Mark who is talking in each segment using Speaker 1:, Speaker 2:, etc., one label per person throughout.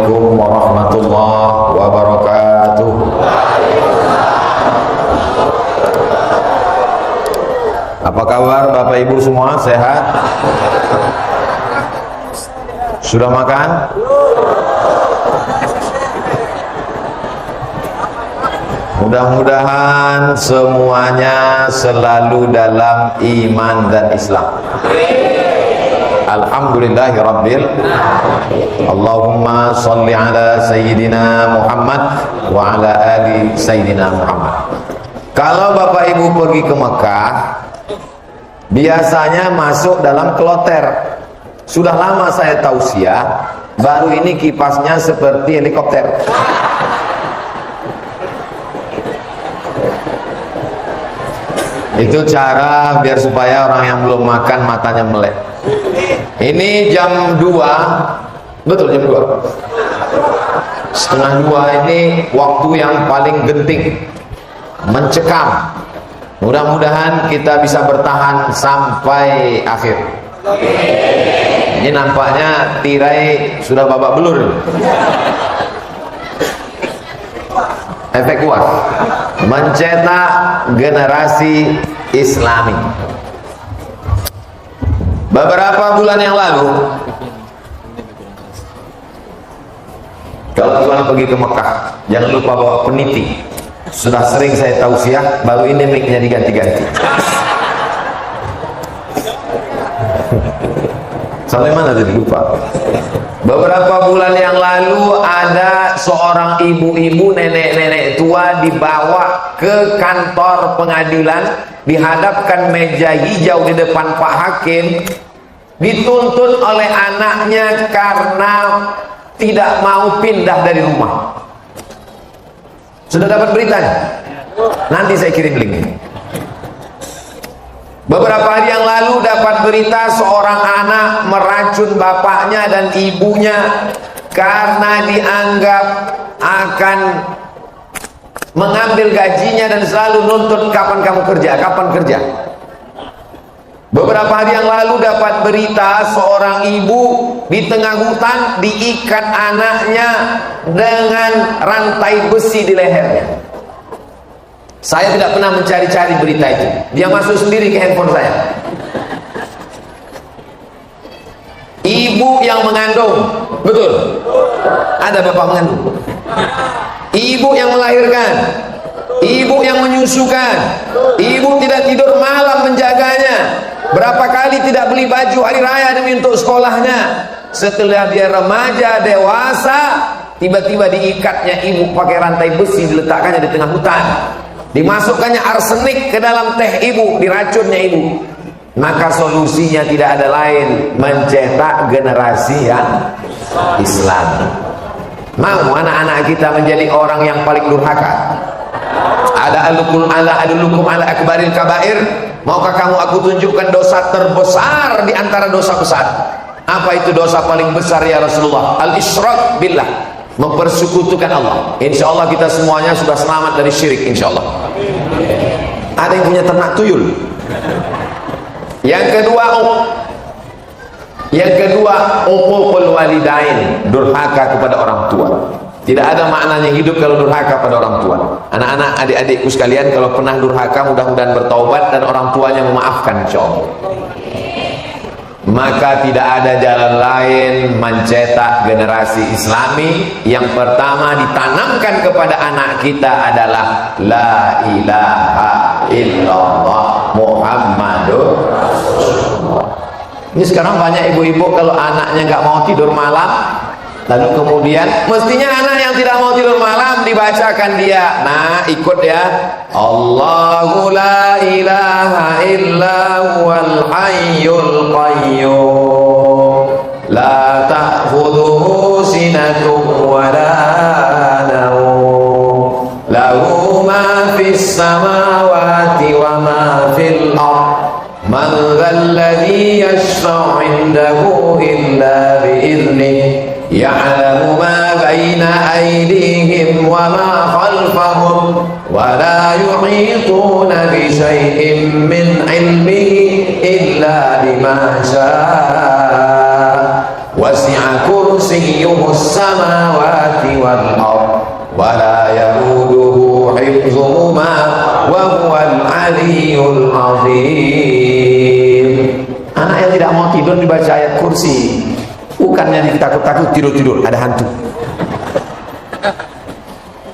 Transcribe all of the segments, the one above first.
Speaker 1: Assalamualaikum warahmatullahi wabarakatuh. Apa kabar Bapak Ibu semua? Sehat? Sudah makan? Mudah-mudahan semuanya selalu dalam iman dan Islam. Alhamdulillahirabbil. Allahumma sholli ala Sayyidina Muhammad wa ala ali Sayyidina Muhammad. Kalau Bapak Ibu pergi ke Mekah, biasanya masuk dalam kloter. Sudah lama saya tausiah, baru ini kipasnya seperti helikopter. Itu cara biar supaya orang yang belum makan matanya melek. Ini jam 2, betul jam 2. Setengah 2 ini waktu yang paling genting, mencekam. Mudah-mudahan kita bisa bertahan sampai akhir. Ini nampaknya tirai sudah babak belur. Efek kuat mencetak generasi Islami. Beberapa bulan yang lalu, kalau Tuhan pergi ke Mekah, jangan lupa bawa peniti. Sudah sering saya tausiah, baru ini mic-nya diganti-ganti. Sampai mana tadi lupa. Beberapa bulan yang lalu ada seorang ibu-ibu, nenek-nenek tua dibawa ke kantor pengadilan, dihadapkan meja hijau di depan Pak Hakim, dituntut oleh anaknya karena tidak mau pindah dari rumah. Sudah dapat beritanya? Nanti saya kirim linknya. Beberapa hari yang lalu dapat berita seorang anak meracun bapaknya dan ibunya karena dianggap akan mengambil gajinya dan selalu nuntut kapan kamu kerja, kapan kerja. Beberapa hari yang lalu dapat berita seorang ibu di tengah hutan diikat anaknya dengan rantai besi di lehernya. Saya tidak pernah mencari-cari berita itu. Dia masuk sendiri ke handphone saya. Ibu yang mengandung, betul? Ada bapak mengandung. Ibu yang melahirkan, ibu yang menyusukan, ibu tidak tidur malam menjaganya. Berapa kali tidak beli baju hari raya demi untuk sekolahnya. Setelah dia remaja, dewasa, tiba-tiba diikatnya ibu pakai rantai besi, diletakkannya di tengah hutan. Dimasukkannya arsenik ke dalam teh ibu, diracunnya ibu. Maka solusinya tidak ada lain, mencetak generasi yang Islam. Mau anak-anak kita menjadi orang yang paling durhaka? Ada adulukum ala akbaril kabair. Maukah kamu aku tunjukkan dosa terbesar di antara dosa besar? Apa itu dosa paling besar ya Rasulullah? Al-isyrak billah, mempersekutukan Allah. Insya Allah kita semuanya sudah selamat dari syirik, insya Allah. Ada yang punya ternak tuyul. Yang kedua uququl walidain, durhaka kepada orang tua. Tidak ada maknanya hidup kalau durhaka pada orang tua. Anak-anak, adik-adikku sekalian, kalau pernah durhaka mudah-mudahan bertaubat dan orang tuanya memaafkan, insya Allah. Maka tidak ada jalan lain mencetak generasi Islami. Yang pertama ditanamkan kepada anak kita adalah la ilaha illallah Muhammadur Rasulullah. Ini sekarang banyak ibu-ibu kalau anaknya nggak mau tidur malam, lalu kemudian mestinya anak yang tidak mau tidur malam dibacakan dia, nah ikut ya, Allahu la ilaha illa huwal hayyul qayyum la ta'khudhuhu sinatun wa la nawm lahu ma fis samawati wa ma fil ardh man dhal ladzi yashfa'u 'indahu illa bi idhnihi ya'lamu ma baina aydihim wa ma khalfahum wa la yuhituna bi syai'in min 'ilmihi illa bima syaa wasi'a kursiyyuhus samawati wal ardh wa la yahuduhu hifdhuhuma wa huwal aliyyul azim. Anak yang tidak mau tidur dibaca ayat kursi, bukannya ditakut-takut tidur-tidur, ada hantu.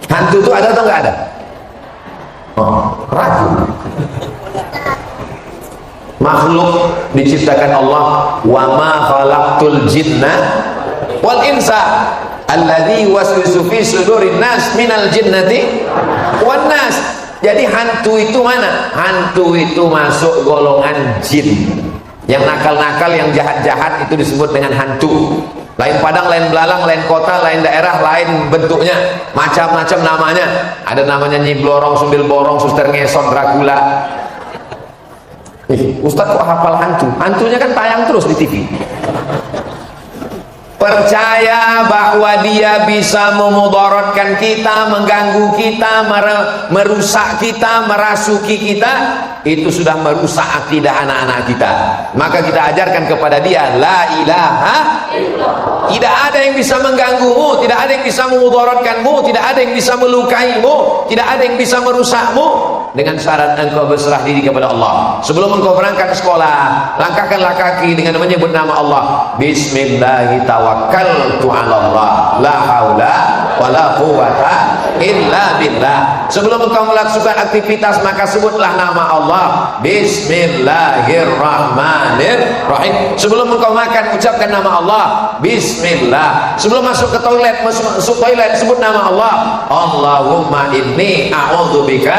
Speaker 1: Hantu itu ada atau enggak ada? Oh, ragu. Makhluk diciptakan Allah, wa ma khalaqtul jinna wal insa alladzi waswisu fi sudurin nas minal jinnati wan nas. Jadi hantu itu mana? Hantu itu masuk golongan jin. Yang nakal-nakal, yang jahat-jahat itu disebut dengan hantu. Lain padang, lain belalang, lain kota, lain daerah, lain bentuknya, macam-macam namanya. Ada namanya Nyi Blorong, Sumbil Borong, Suster Ngesot, Dracula. Ustadz kok hafal hantu? Hantunya kan tayang terus di TV. Percaya bahwa dia bisa memudaratkan kita, mengganggu kita, merusak kita, merasuki kita, itu sudah merusak akidah anak-anak kita. Maka kita ajarkan kepada dia la ilaha illallah. Tidak ada yang bisa mengganggumu, tidak ada yang bisa memudaratkanmu, tidak ada yang bisa melukaimu, tidak ada yang bisa merusakmu, dengan syarat engkau berserah diri kepada Allah. Sebelum engkau berangkat ke sekolah, langkahkanlah kaki dengan menyebut nama Allah. Bismillahirrahmanirrahim, tawakkaltu 'ala Allah, la haula wala quwwata illa billah. Sebelum engkau melakukan aktivitas, maka sebutlah nama Allah. Bismillahirrahmanirrahim. Sebelum engkau makan, ucapkan nama Allah. Bismillah. Sebelum masuk ke toilet, masuk toilet, sebut nama Allah. Allahumma inni a'udzubika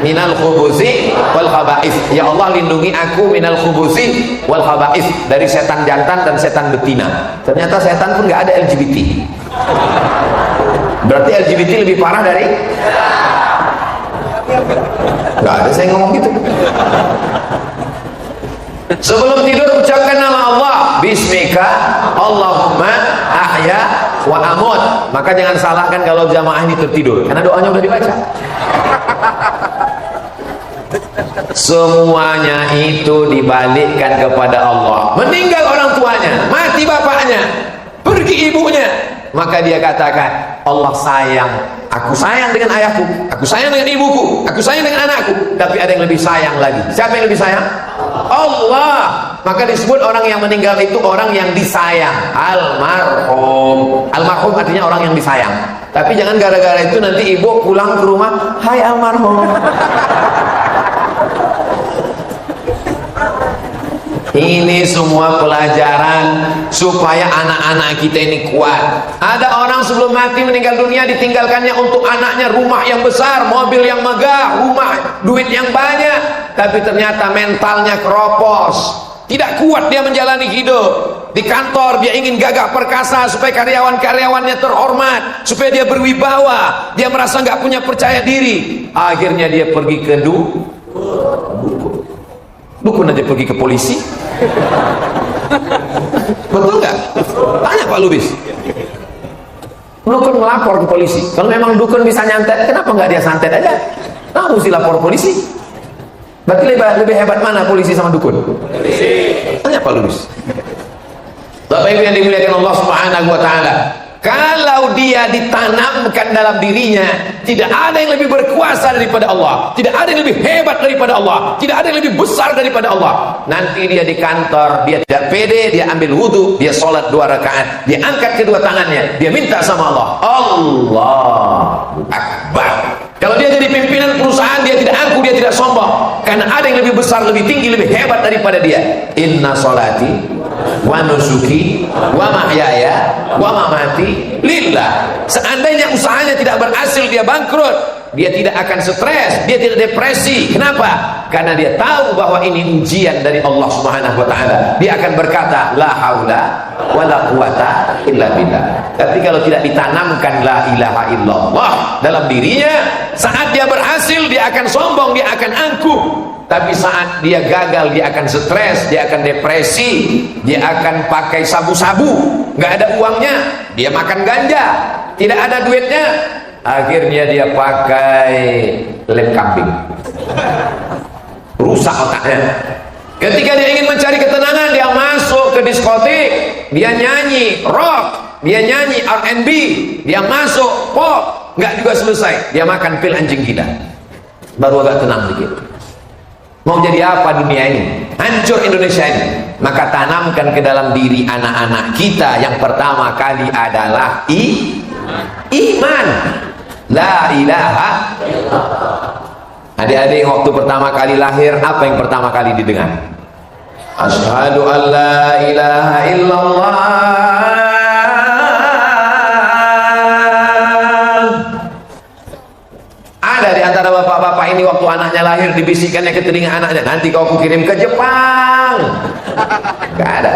Speaker 1: minal khubuthi wal khaba'ith. Ya Allah, lindungi aku minal khubuthi wal khaba'ith, dari setan jantan dan setan betina. Ternyata setan pun nggak ada LGBT. Berarti LGBT lebih parah dari? Nggak ada saya ngomong gitu. Sebelum tidur ucapkan nama Allah. Bismika Allahumma ahya wa amut. Maka jangan salahkan kalau jamaah ini tertidur, karena doanya udah dibaca. Semuanya itu dibalikkan kepada Allah. Meninggal orang tuanya, mati bapaknya, pergi ibunya, maka dia katakan, Allah sayang, aku sayang dengan ayahku, aku sayang dengan ibuku, aku sayang dengan anakku, tapi ada yang lebih sayang lagi. Siapa yang lebih sayang? Allah. Maka disebut orang yang meninggal itu orang yang disayang, almarhum. Almarhum artinya orang yang disayang. Tapi jangan gara-gara itu nanti ibu pulang ke rumah, hai almarhum. Ini semua pelajaran supaya anak-anak kita ini kuat. Ada orang sebelum mati meninggal dunia ditinggalkannya untuk anaknya rumah yang besar, mobil yang megah, rumah, duit yang banyak, tapi ternyata mentalnya keropos. Tidak kuat dia menjalani hidup. Di kantor dia ingin gagah perkasa supaya karyawan-karyawannya terhormat, supaya dia berwibawa, dia merasa nggak punya percaya diri. Akhirnya dia pergi ke dukun aja, pergi ke polisi. Betul nggak? Tanya Pak Lubis. Dukun melapor ke polisi. Kalau memang dukun bisa nyantet, kenapa nggak dia santet aja? Nah, mesti lapor polisi. Berarti lebih hebat mana polisi sama dukun? Polisi. Tanya Pak Lubis. Bapak Ibu yang dimuliakan Allah Subhanahu wa taala, kalau dia ditanamkan dalam dirinya, tidak ada yang lebih berkuasa daripada Allah, tidak ada yang lebih hebat daripada Allah, tidak ada yang lebih besar daripada Allah. Nanti dia di kantor, dia tidak pede, dia ambil wudhu, dia sholat 2 rakaat, dia angkat kedua tangannya, dia minta sama Allah, Allahu Akbar. Kalau dia jadi pimpinan perusahaan, dia tidak angkuh, dia tidak sombong, karena ada yang lebih besar, lebih tinggi, lebih hebat daripada dia. Inna sholati wa nusuki wa mahyaya wa mamati lillah. Seandainya usahanya tidak berhasil, dia bangkrut, dia tidak akan stres, dia tidak depresi. Kenapa? Karena dia tahu bahwa ini ujian dari Allah Subhanahu wa taala. Dia akan berkata la haula wala quwata illa billah. Tapi kalau tidak ditanamkan la ilaha illallah dalam dirinya, saat dia berhasil dia akan sombong, dia akan angkuh. Tapi saat dia gagal, dia akan stres, dia akan depresi, dia akan pakai sabu-sabu, nggak ada uangnya, dia makan ganja, tidak ada duitnya, akhirnya dia pakai lem kambing, rusak otaknya. Ketika dia ingin mencari ketenangan, dia masuk ke diskotik, dia nyanyi rock, dia nyanyi R&B, dia masuk pop, nggak juga selesai, dia makan pil anjing gila, baru agak tenang dikit. Mau jadi apa dunia ini? Hancur Indonesia ini. Maka tanamkan ke dalam diri anak-anak kita yang pertama kali adalah iman. La ilaha. Adik-adik waktu pertama kali lahir, apa yang pertama kali didengar? Asyhadu an la ilaha illallah. Ada di antara bapak-bapak ini waktu anaknya lahir dibisikkannya ke telinga anaknya, nanti kau kukirim ke Jepang. Gak ada.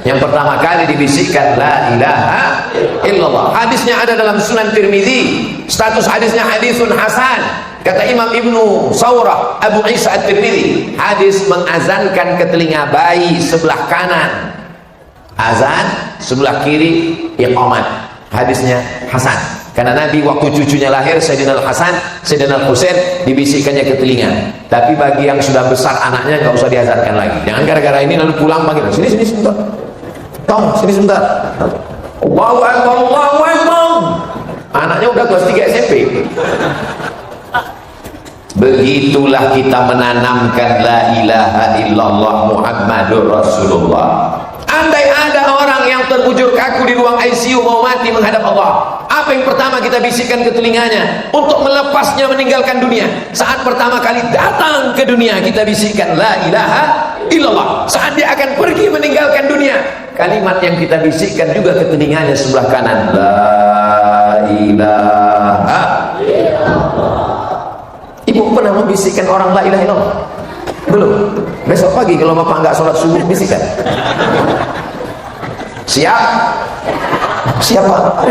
Speaker 1: Yang pertama kali dibisikkan la ilaha illallah. Hadisnya ada dalam Sunan Tirmizi. Status hadisnya hadisun hasan. Kata Imam Ibnu Saurah Abu Isa At-Tirmizi, hadis mengazankan ke telinga bayi sebelah kanan azan, sebelah kiri iqamat. Hadisnya hasan. Karena Nabi waktu cucunya lahir, Sayyidina Al-Hasan, Sayyidina Al-Husain, dibisikkannya ke telinga. Tapi bagi yang sudah besar anaknya, nggak usah diazankan lagi. Jangan gara-gara ini lalu pulang panggil, sini sebentar, Tom, sini sebentar. Allahu Akbar, Allahu Akbar. Anaknya udah kelas 3 SMP. Begitulah kita menanamkan la ilaha illallah Muhammadur Rasulullah. Andai ada orang yang terbujur kaku di ruang ICU mau mati menghadap Allah, apa yang pertama kita bisikkan ke telinganya untuk melepasnya meninggalkan dunia? Saat pertama kali datang ke dunia kita bisikkan la ilaha illallah. Saat dia akan pergi meninggalkan dunia, kalimat yang kita bisikkan juga ke telinganya sebelah kanan, la ilaha illallah. Ibu pernah membisikkan orang la ilaha illallah? Belum. Besok pagi kalau bapak nggak sholat subuh bisikkan. Siap? Siapa?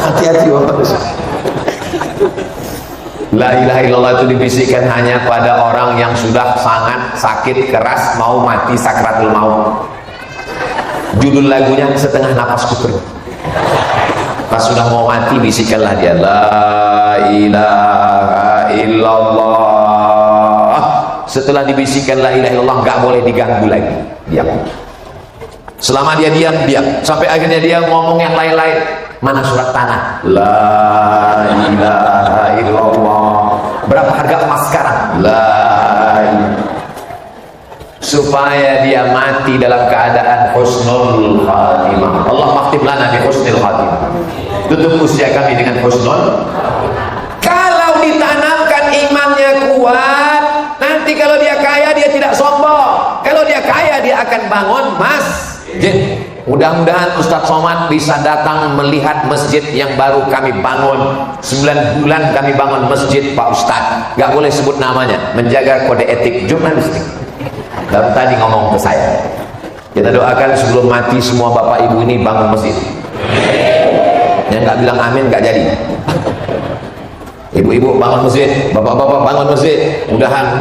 Speaker 1: Hati-hati bapak. La ilaha illallah itu dibisikkan hanya pada orang yang sudah sangat sakit keras, mau mati sakratul maut. Judul lagunya Setengah Napasku Kering. Pas sudah mau mati bisikkanlah dia la ilaha illallah. Setelah dibisikkan la ilaha illallah nggak boleh diganggu lagi, diam. Selama dia diam, diam, sampai akhirnya dia ngomong yang lain-lain. Mana surat tanah? La ilaha illallah. Berapa harga emas sekarang? La ilaha. Supaya dia mati dalam keadaan husnul khatimah. Allah maktib lana bi husnul khatimah. Tutup usia kami dengan husnul. Kalau ditanamkan imannya kuat, nanti kalau dia kaya dia tidak sombong. Kalau dia kaya dia akan bangun masjid. Mudah-mudahan Ustadz Somad bisa datang melihat masjid yang baru kami bangun. 9 bulan kami bangun masjid Pak Ustadz. Gak boleh sebut namanya, menjaga kode etik jurnalistik. Baru tadi ngomong ke saya. Kita doakan sebelum mati semua bapak ibu ini bangun masjid. Yang gak bilang amin gak jadi. Ibu-ibu bangun masjid, bapak-bapak bangun masjid. Mudahan.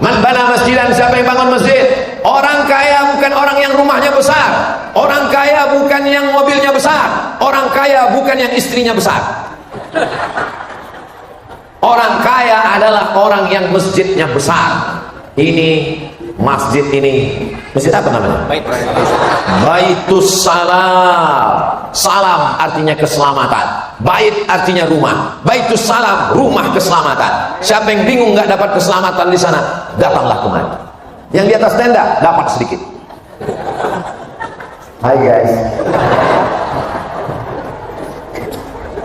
Speaker 1: Man bana masjidan, siapa yang bangun masjid? Orang kaya bukan orang yang rumahnya besar. Orang kaya bukan yang mobilnya besar. Orang kaya bukan yang istrinya besar. Orang kaya adalah orang yang masjidnya besar. Ini masjid ini, masjid apa namanya? Baitus Salam. Salam artinya keselamatan. Bait artinya rumah. Baitus Salam, rumah keselamatan. Siapa yang bingung nggak dapat keselamatan di sana, datanglah kemari. Yang di atas tenda dapat sedikit. Hai guys.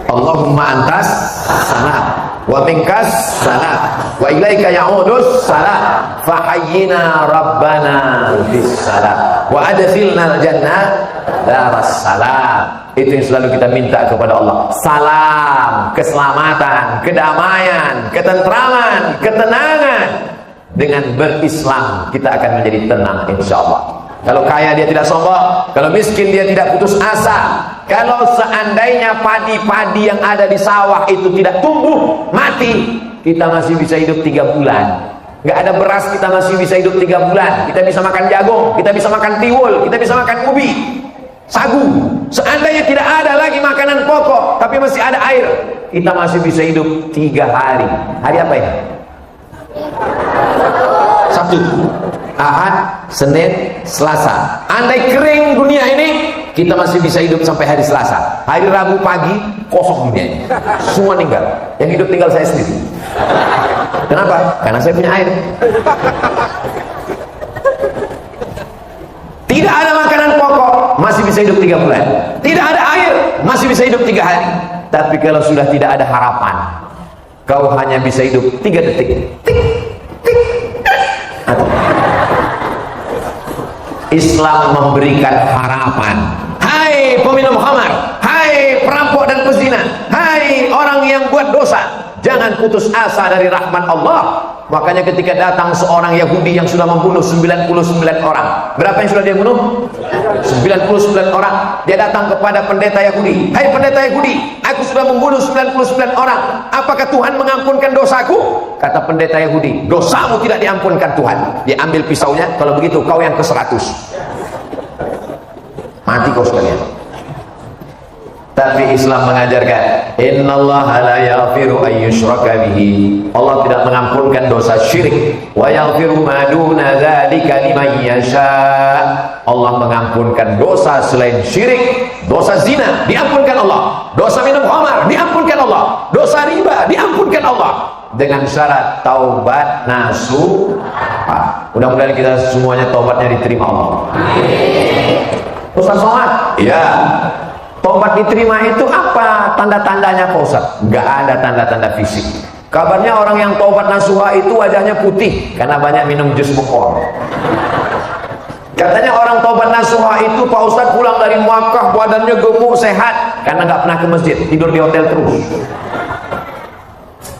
Speaker 1: Allahumma antas salam wa minkas salam wa ilaika ya'udus salam fahayyina rabbana bis salam wa adkhilna al-jannah daras salam. Itu yang selalu kita minta kepada Allah. Salam, keselamatan, kedamaian, ketentraman, ketenangan. Dengan berislam kita akan menjadi tenang insyaallah. Kalau kaya dia tidak sombong, kalau miskin dia tidak putus asa. Kalau seandainya padi-padi yang ada di sawah itu tidak tumbuh, mati, kita masih bisa hidup 3 bulan. Nggak ada beras, kita masih bisa hidup 3 bulan. Kita bisa makan jagung, kita bisa makan tiwul, kita bisa makan ubi, sagu. Seandainya tidak ada lagi makanan pokok, tapi masih ada air, kita masih bisa hidup 3 hari. Hari apa ya? Sabtu. Ahad, Senin, Selasa. Andai kering dunia ini, kita masih bisa hidup sampai hari Selasa. Hari Rabu pagi kosong dunia ini, semua meninggal. Yang hidup tinggal saya sendiri. Kenapa? Karena saya punya air. Tidak ada makanan pokok, masih bisa hidup 3 bulan. Tidak ada air, masih bisa hidup 3 hari. Tapi kalau sudah tidak ada harapan, kau hanya bisa hidup 3 detik. Tik, tik, Islam memberikan harapan. Hai peminum khamar, hai perampok dan pezina, hai orang yang buat dosa, jangan putus asa dari rahmat Allah. Makanya ketika datang seorang Yahudi yang sudah membunuh 99 orang, berapa yang sudah dia bunuh? 99 orang. Dia datang kepada pendeta Yahudi, hai pendeta Yahudi, aku sudah membunuh 99 orang, apakah Tuhan mengampunkan dosaku? Kata pendeta Yahudi, dosamu tidak diampunkan Tuhan. Dia ambil pisaunya, kalau begitu kau yang ke-100, mati kau sekalian. Tapi Islam mengajarkan, innallaha la yaghfiru an yushraka bihi. Allah tidak mengampunkan dosa syirik. Wa yaghfiru ma duna dzalika liman yasha. Allah mengampunkan dosa selain syirik. Dosa zina diampunkan Allah. Dosa minum khamar diampunkan Allah. Dosa riba diampunkan Allah. Dengan syarat taubat nasuha. Mudah-mudahan kita semuanya taubatnya diterima Allah. Ustaz Somad? Ya. Tobat diterima itu apa tanda-tandanya Pak Ustaz? Gak ada tanda-tanda fisik. Kabarnya orang yang tobat nasuha itu wajahnya putih karena banyak minum jus mekor. Katanya orang tobat nasuha itu Pak Ustaz pulang dari Makkah badannya gemuk sehat karena gak pernah ke masjid, tidur di hotel terus.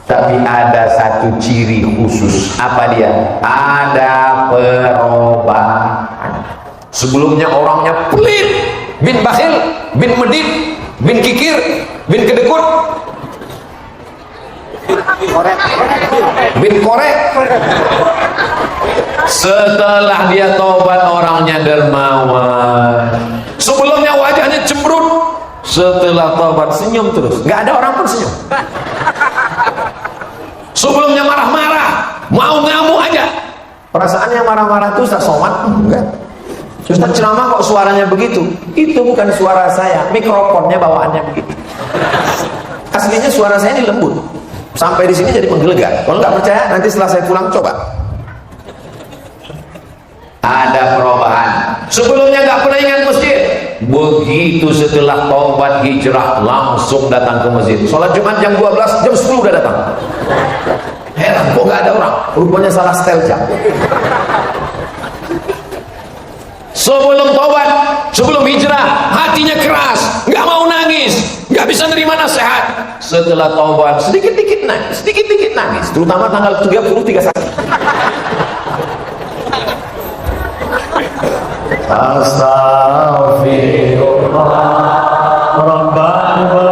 Speaker 1: Tapi ada satu ciri khusus. Apa dia? Ada perubahan. Sebelumnya orangnya pelit, bin bakhil, bin medit, bin kikir, bin kedekut, bin korek. Setelah dia tobat orangnya dermawan. Sebelumnya wajahnya cemberut, setelah tobat senyum terus. Gak ada orang pun senyum. Sebelumnya marah-marah, mau ngamuk aja. Perasaannya marah-marah itu Ustaz Somad? Enggak. Ustaz ceramah kok suaranya begitu? Itu bukan suara saya, mikrofonnya bawaannya begitu. Aslinya suara saya ini lembut. Sampai di sini jadi menggelegar. Kalau nggak percaya, nanti setelah saya pulang coba. Ada perubahan. Sebelumnya nggak pernah ingat masjid. Begitu setelah taubat hijrah langsung datang ke masjid. Sholat Jumat jam 12, jam 10 udah datang. Heran kok nggak ada orang. Rupanya salah setel jam. Sebelum tobat, sebelum hijrah, hatinya keras, nggak mau nangis, nggak bisa nerima nasihat. Setelah tobat, sedikit-dikit nangis, sedikit-dikit nangis. Terutama tanggal 30, 31. Astaghfirullah Rabbana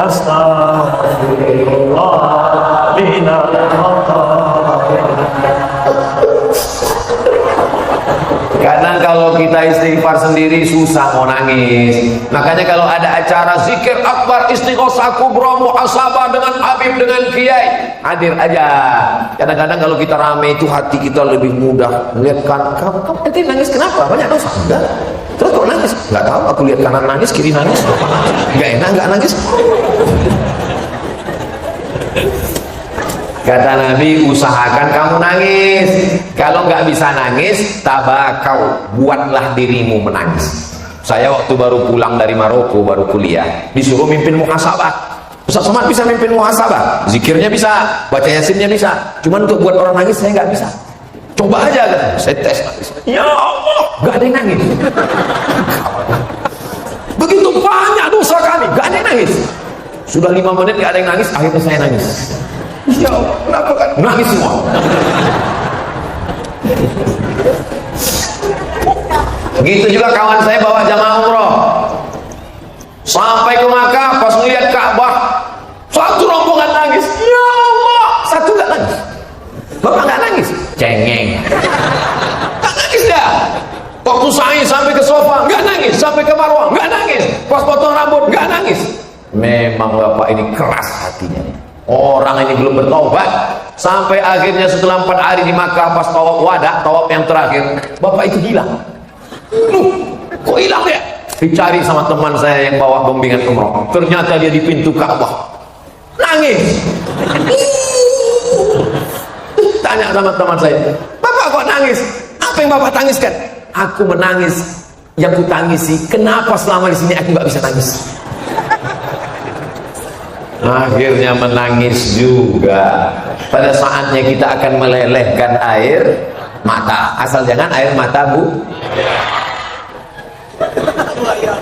Speaker 1: Astaghfirullah minal Kadang kalau kita istighfar sendiri susah mau nangis. Makanya kalau ada acara zikir akbar, istighosah kubra, muhasabah dengan habib, dengan kiai, hadir aja. Kadang-kadang kalau kita rame itu hati kita lebih mudah melihat kamu nanti nangis kenapa? Banyak dosa? Enggak. Terus kok nangis? Enggak tahu, aku lihat kanan nangis, kiri nangis. Enggak enak enggak nangis. Kata Nabi, usahakan kamu nangis. Kalau nggak bisa nangis, tabakau, buatlah dirimu menangis. Saya waktu baru pulang dari Maroko, baru kuliah, disuruh mimpin muhasabah. Ustaz Somad bisa mimpin muhasabah, zikirnya bisa, baca yasinnya bisa. Cuman untuk buat orang nangis saya nggak bisa. Coba aja, kata. Saya tes nangis. Ya Allah, nggak ada yang nangis. Begitu banyak dosa kami, nggak ada yang nangis. Sudah 5 menit nggak ada yang nangis, akhirnya saya nangis. Ya Allah, kenapa kan? Nangis semua. Begitu juga kawan saya bawa jamaah umroh. Sampai ke Makkah, pas melihat Ka'bah, satu rombongan nangis. Ya Allah, satu nggak nangis. Bapak nggak nangis? Cengeng. Nggak nangis dah. Waktu sa'i sampai ke sofa, nggak nangis. Sampai ke Marwah, nggak nangis. Pas potong rambut, nggak nangis. Memang bapak ini keras hatinya. Orang ini belum bertobat. Sampai akhirnya setelah 4 hari di Makkah, pas tawaf wada, tawaf yang terakhir, bapak itu hilang. Kok hilang ya? Dicari sama teman saya yang bawa bimbingan umroh. Ternyata dia di pintu Ka'bah. Nangis. Tanya sama teman saya, bapak kok nangis? Apa yang bapak tangiskan? Aku menangis. Yang ku tangisi, kenapa selama di sini aku nggak bisa nangis? Akhirnya menangis juga. Pada saatnya kita akan melelehkan air mata, asal jangan air mata, Bu.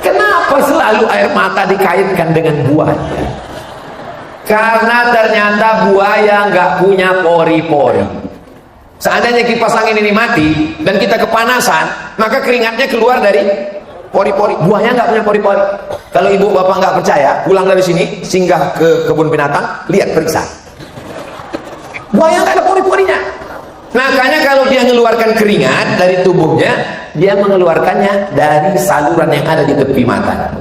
Speaker 1: Kenapa selalu air mata dikaitkan dengan buaya? Karena ternyata buaya nggak punya pori-pori. Seandainya kipas angin ini mati dan kita kepanasan, maka keringatnya keluar dari pori-pori. Buaya nggak punya pori-pori. Kalau ibu bapak nggak percaya, pulang dari sini, singgah ke kebun binatang, lihat, periksa. Buaya nggak ada pori-porinya. Makanya kalau dia mengeluarkan keringat dari tubuhnya, dia mengeluarkannya dari saluran yang ada di tepi mata.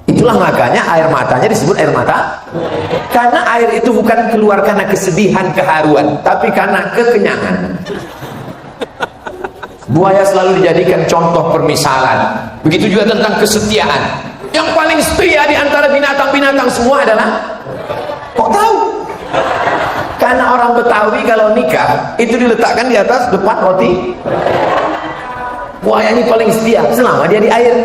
Speaker 1: Itulah makanya air matanya disebut air mata, karena air itu bukan keluar karena kesedihan, keharuan, tapi karena kekenyangan. Buaya selalu dijadikan contoh permisalan. Begitu juga tentang kesetiaan. Yang paling setia di antara binatang-binatang semua adalah, kok tahu? Karena orang Betawi kalau nikah itu diletakkan di atas depan roti. Buaya ini paling setia selama dia di air.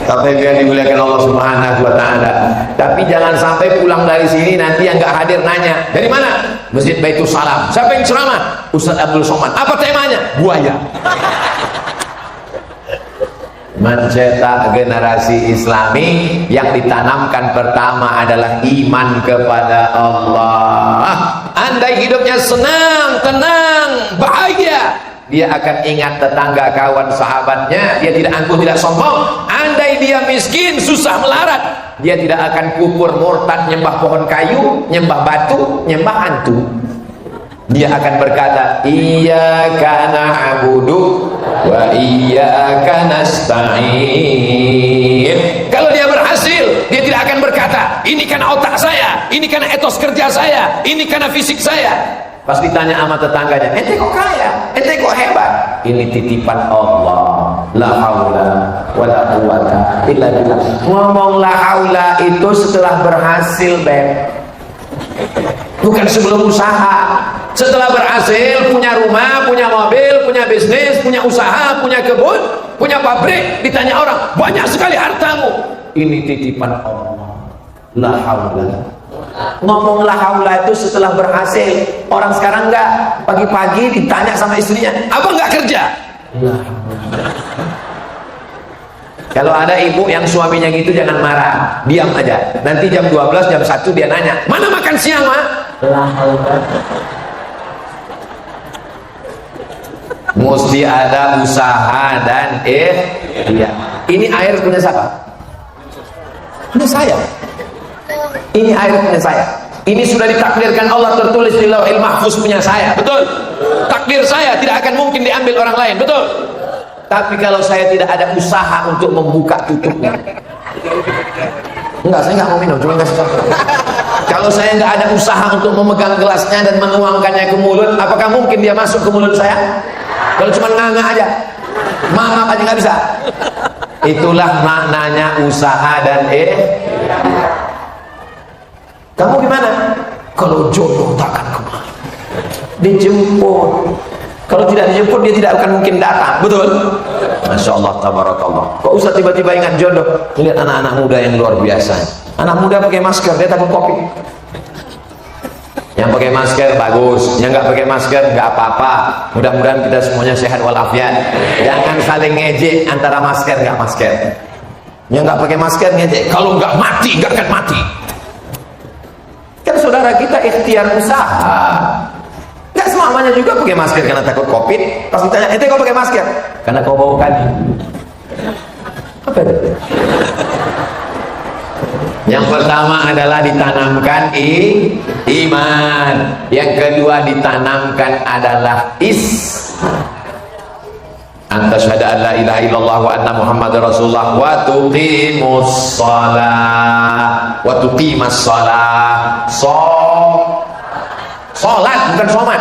Speaker 1: Tapi biar dimuliakan Allah Subhanahu wa Ta'ala. Tapi jangan sampai pulang dari sini nanti yang nggak hadir nanya, dari mana? Masjid Baitul Salam. Siapa yang ceramah? Ustaz Abdul Somad. Apa temanya? Buaya. Mencetak generasi Islami yang ditanamkan pertama adalah iman kepada Allah. Andai hidupnya senang, tenang, bahagia, dia akan ingat tetangga, kawan, sahabatnya. Dia tidak angkuh, tidak sombong. Andai dia miskin, susah melarat, dia tidak akan kufur, murtad, nyembah pohon kayu, nyembah batu, nyembah hantu. Dia akan berkata, iyyaka na'budu wa iyyaka nasta'in. Kalau dia berhasil, dia tidak akan berkata, ini karena otak saya, ini karena etos kerja saya, ini karena fisik saya. Pas ditanya sama tetangganya, ente kok kaya, ente kok hebat? Ini titipan Allah. La haula wala quwata illa billah. Ngomong la haula itu setelah berhasil, Beb. Bukan sebelum usaha. Setelah berhasil, punya rumah, punya mobil, punya bisnis, punya usaha, punya kebun, punya pabrik, ditanya orang, banyak sekali hartamu. Ini titipan Allah. La haula. Ngomong la haula itu setelah berhasil. Orang sekarang enggak, pagi-pagi ditanya sama istrinya, apa enggak kerja? La haula. Kalau ada ibu yang suaminya gitu, jangan marah, diam aja. Nanti jam 12, jam 1 dia nanya, mana makan siang, Ma? La haula. Mesti ada usaha dan iya. Ini air punya siapa? Punya saya. Ini air punya saya. Ini sudah ditakdirkan Allah, tertulis di Lauhil Mahfuz, punya saya. Betul? Takdir saya tidak akan mungkin diambil orang lain. Betul? Tapi kalau saya tidak ada usaha untuk membuka tutupnya, enggak, saya nggak mau minum, cuma kasih contoh. Kalau saya nggak ada usaha untuk memegang gelasnya dan menuangkannya ke mulut, apakah mungkin dia masuk ke mulut saya? Kalau cuma nganga aja, mangap aja nggak bisa. Itulah maknanya usaha dan Kamu gimana? Kalau jodoh takkan kemana? Dijemput. Kalau tidak dijemput, dia tidak akan mungkin datang. Betul? Masya Allah, tabarakallah. Kok Ustaz tiba-tiba ingat jodoh? Lihat anak-anak muda yang luar biasa. Anak muda pakai masker, dia takut COVID. Yang pakai masker bagus, yang nggak pakai masker nggak apa-apa. Mudah-mudahan kita semuanya sehat walafiat. Jangan saling ngejek antara masker nggak masker. Yang nggak pakai masker ngejek, kalau nggak mati nggak akan mati. Kan saudara kita ikhtiar usaha. Nggak selamanya juga pakai masker karena takut COVID. Pas ditanya, ente kau pakai masker? Karena kau bau kali. Apa itu? Yang pertama adalah ditanamkan iman. Yang kedua ditanamkan adalah anta syahada an la ilaha illallah wa anna muhammadar rasulullah wa tuqimus shalah wa tuqimas shalah. Sholat bukan somat.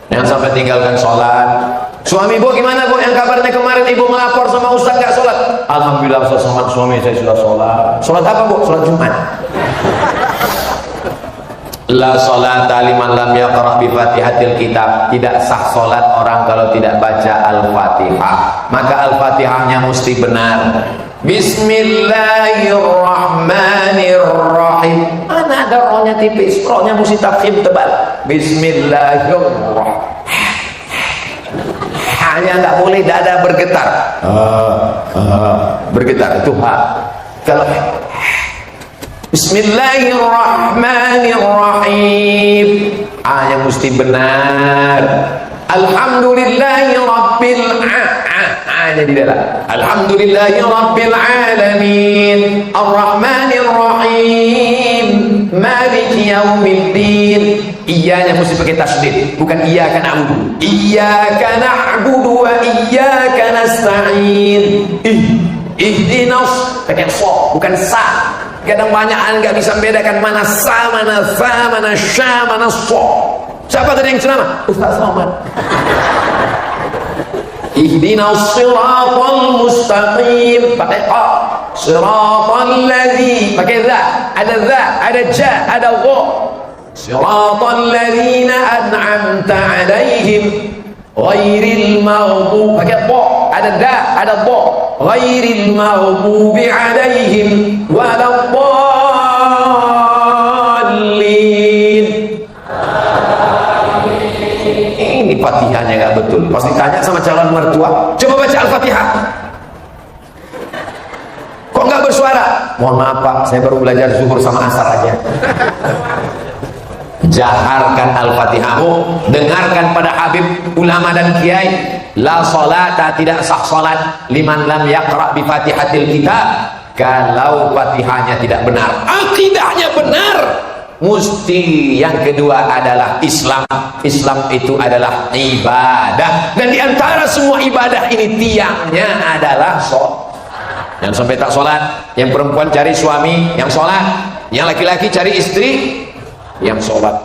Speaker 1: Yang sampai tinggalkan sholat. Suami bu gimana bu, yang kabarnya kemarin ibu melapor sama ustaz gak sholat? Alhamdulillah sama suami saya sudah sholat. Sholat apa bu? Sholat Jumat. La sholata liman lam yaqra bi fatihatil kitab. Tidak sah sholat orang kalau tidak baca al-fatihah. Maka al-fatihahnya mesti benar. Bismillahirrahmanirrahim. Mana ada rohnya tipis, rohnya mesti tafkhim tebal. Bismillahirrahmanirrahim. Hanya nggak boleh dada bergetar. Bergetar itu ha. Kalau Bismillahirrahmanirrahim, yang mesti benar. Alhamdulillahi rabbil alamin di dalam. Alhamdulillahi rabbil alamin, arrahmanir rahim, maliki yaumiddin. Iyanya mesti pakai tasydid, bukan iyyaka na'budu. Iyyaka na'budu wa iyyaka nasta'in. Ihdinas, pakai so, bukan sa. Kadang banyak nggak bisa membedakan mana sa, mana fa, mana sya, mana so. Siapa tadi yang ceramah? Ustaz Somad. Ihdinas siratal mustaqim, pakai qa. Siratal ladzi, pakai za, ada ja, ada gha. Siratal ladzina an'amta 'alaihim ghairil maghdub, pakai qa, ada da, ada dha. Ghairil maghdubi 'alaihim waladdallin. Ini Fatihahnya nggak betul. Pas ditanya sama calon mertua, coba baca Al-Fatihah. Kok nggak bersuara? Mohon maaf Pak, saya baru belajar zuhur sama asar aja. Jaharkan Al-Fatihahmu, dengarkan pada Habib, ulama dan kiai. La sholata, tidak sah sholat liman lam yaqra bi fatihatil kitab, kalau Fatihahnya tidak benar, akidahnya benar. Mesti yang kedua adalah Islam. Islam itu adalah ibadah, dan diantara semua ibadah ini tiangnya adalah sholat. Yang sampai tak sholat, yang perempuan cari suami yang sholat, yang laki-laki cari istri yang sholat.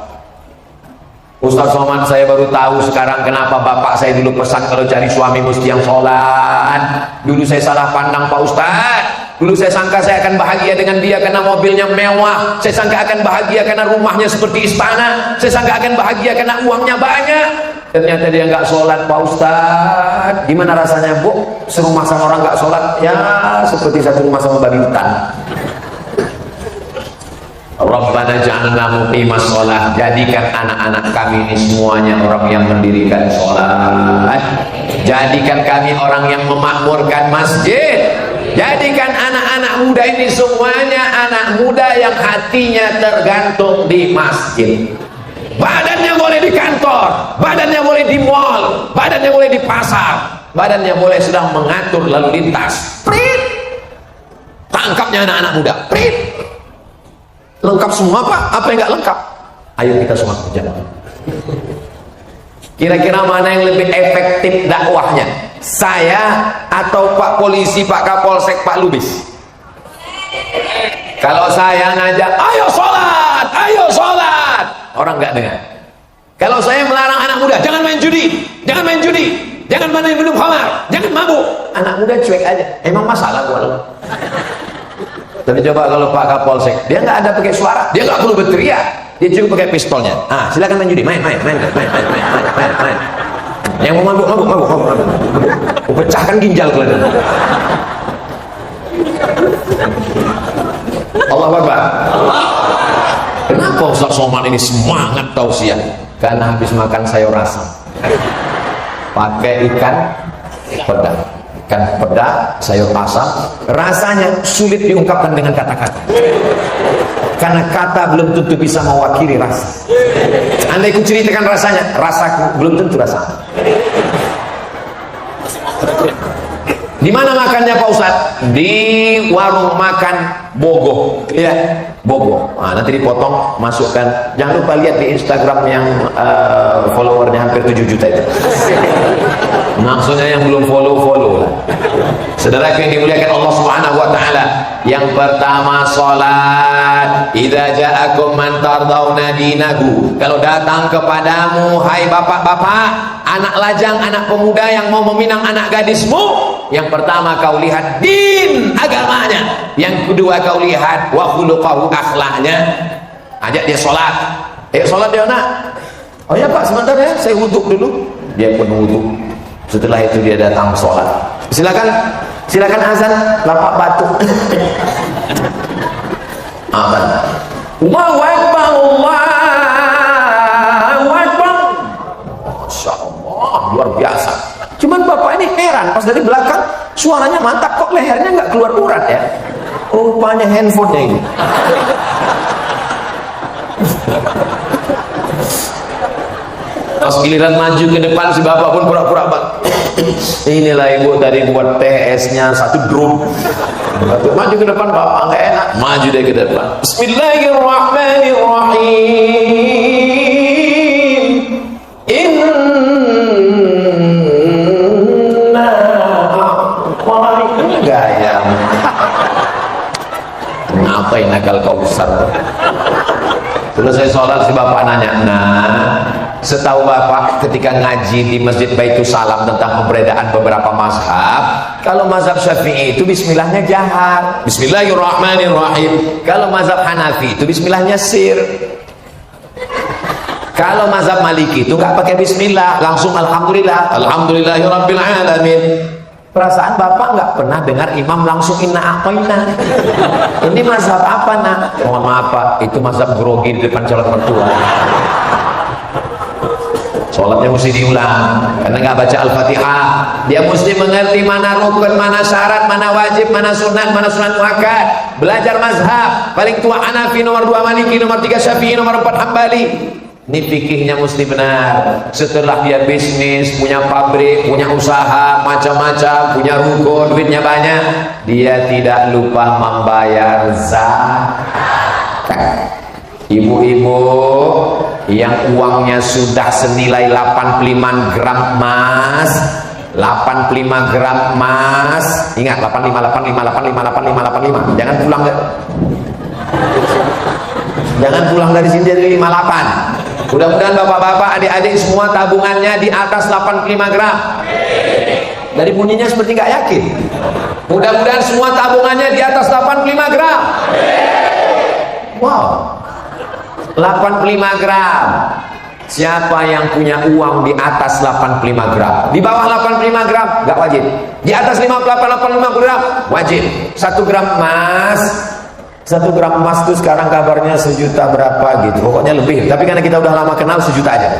Speaker 1: Ustaz Somad, saya baru tahu sekarang kenapa bapak saya dulu pesan kalau cari suami mesti yang sholat. Dulu saya salah pandang Pak Ustaz. Dulu saya sangka saya akan bahagia dengan dia karena mobilnya mewah. Saya sangka akan bahagia karena rumahnya seperti istana. Saya sangka akan bahagia karena uangnya banyak. Ternyata dia nggak sholat Pak Ustaz. Gimana rasanya Bu? Serumah sama orang nggak sholat? Ya seperti satu rumah sama babi hutan. Rabbana ja'alna muqimas shalah, jadikan anak-anak kami ini semuanya orang yang mendirikan sholat. Jadikan kami orang yang memakmurkan masjid. Jadikan anak-anak muda ini semuanya anak muda yang hatinya tergantung di masjid. Badannya boleh di kantor, badannya boleh di mall, badannya boleh di pasar, badannya boleh sedang mengatur lalu lintas. Prit. Tangkapnya anak-anak muda. Prit. Lengkap semua Pak, apa yang nggak lengkap? Ayo kita semua berjamaah. Kira-kira mana yang lebih efektif dakwahnya? Saya atau Pak Polisi, Pak Kapolsek, Pak Lubis? Kalau saya ngajak, ayo sholat, orang nggak dengar. Kalau saya melarang anak muda, jangan main judi, jangan main minum khamar, jangan mabuk, anak muda cuek aja. Emang masalah gua? Tapi coba kalau Pak Kapolsek, dia nggak ada pakai suara, dia nggak perlu berteriak, dia cukup pakai pistolnya. Silakan main judi, main. Yang mau mabuk. Pecahkan ginjal kalian. Allah Akbar. Kenapa Ustaz Somad ini semangat tausiah? Karena habis makan sayur asam, pakai ikan peda, sayur asam, rasanya sulit diungkapkan dengan kata-kata, karena kata belum tentu bisa mewakili rasa. Andai ku ceritakan rasanya, rasaku belum tentu rasa. Di mana makannya Pak Ustadz? Di warung makan Bogoh, ya. Bobo. Nah, nanti dipotong, masukkan. Jangan lupa lihat di Instagram yang followernya hampir 7 juta itu. Maksudnya yang belum follow. Saudara yang dimuliakan Allah Subhanahu wa taala, yang pertama salat. Idza ja'akum man tardawna dinahu. Kalau datang kepadamu hai bapak-bapak, anak lajang, anak pemuda yang mau meminang anak gadismu, yang pertama kau lihat din agamanya, yang kedua kau lihat wa khuluquhu akhlaknya. Ajak dia sholat. Sholat dia nak. Oh ya Pak, sebentar ya, saya wuduk dulu. Dia pun wuduk. Setelah itu dia datang sholat. Silakan azan, lapak batuk. Azan. Allahu Akbar, Allahu Akbar. Masya Allah, luar biasa. Cuman bapak ini heran, pas dari belakang suaranya mantap, kok lehernya nggak keluar urat ya? Rupanya handphonenya ini. Pas giliran maju ke depan, si bapak pun pura-pura bang. Inilah ibu tadi buat TS-nya 1 drum. Maju ke depan, bapak nggak enak. Maju deh ke depan. Bismillahirrahmanirrahim. Inna gaya. Ngapain nakal kau besar? Selesai sholat, si bapak nanya, nah, setahu bapak ketika ngaji di Masjid Baitus Salam tentang pemberadaan beberapa mazhab, kalau mazhab Syafi'i itu bismillahnya jahar, bismillahirrahmanirrahim. Kalau mazhab Hanafi itu bismillahnya sir. Kalau mazhab Maliki itu nggak pakai bismillah, langsung alhamdulillah, alhamdulillahirabbil alamin. Perasaan bapak nggak pernah dengar imam langsung inna a'toina. Ini mazhab apa nak? Mohon maaf pak, itu mazhab grogi di depan calon mertua. Sholatnya mesti diulang karena nggak baca al-fatihah. Dia mesti mengerti mana rukun, mana syarat, mana wajib, mana sunat muakkad. Belajar mazhab. Paling tua Hanafi, nomor 2 Maliki, nomor 3 Syafi'i, nomor 4 Hambali. Ini fikihnya mesti benar. Setelah dia bisnis, punya pabrik, punya usaha macam-macam, punya ruko, duitnya banyak, dia tidak lupa membayar zakat. Ibu-ibu yang uangnya sudah senilai 85 gram emas, 85 gram emas, ingat 85. Jangan pulang dari sini dari 58. Mudah-mudahan bapak-bapak, adik-adik semua tabungannya di atas 85 gram. Dari bunyinya seperti nggak yakin. Mudah-mudahan semua tabungannya di atas 85 gram. Wow, 85 gram. Siapa yang punya uang di atas 85 gram? Di bawah 85 gram nggak wajib. Di atas 85 gram wajib. 1 gram emas. 1 gram emas itu sekarang kabarnya 1 juta berapa gitu, pokoknya lebih, tapi karena kita udah lama kenal 1 juta aja.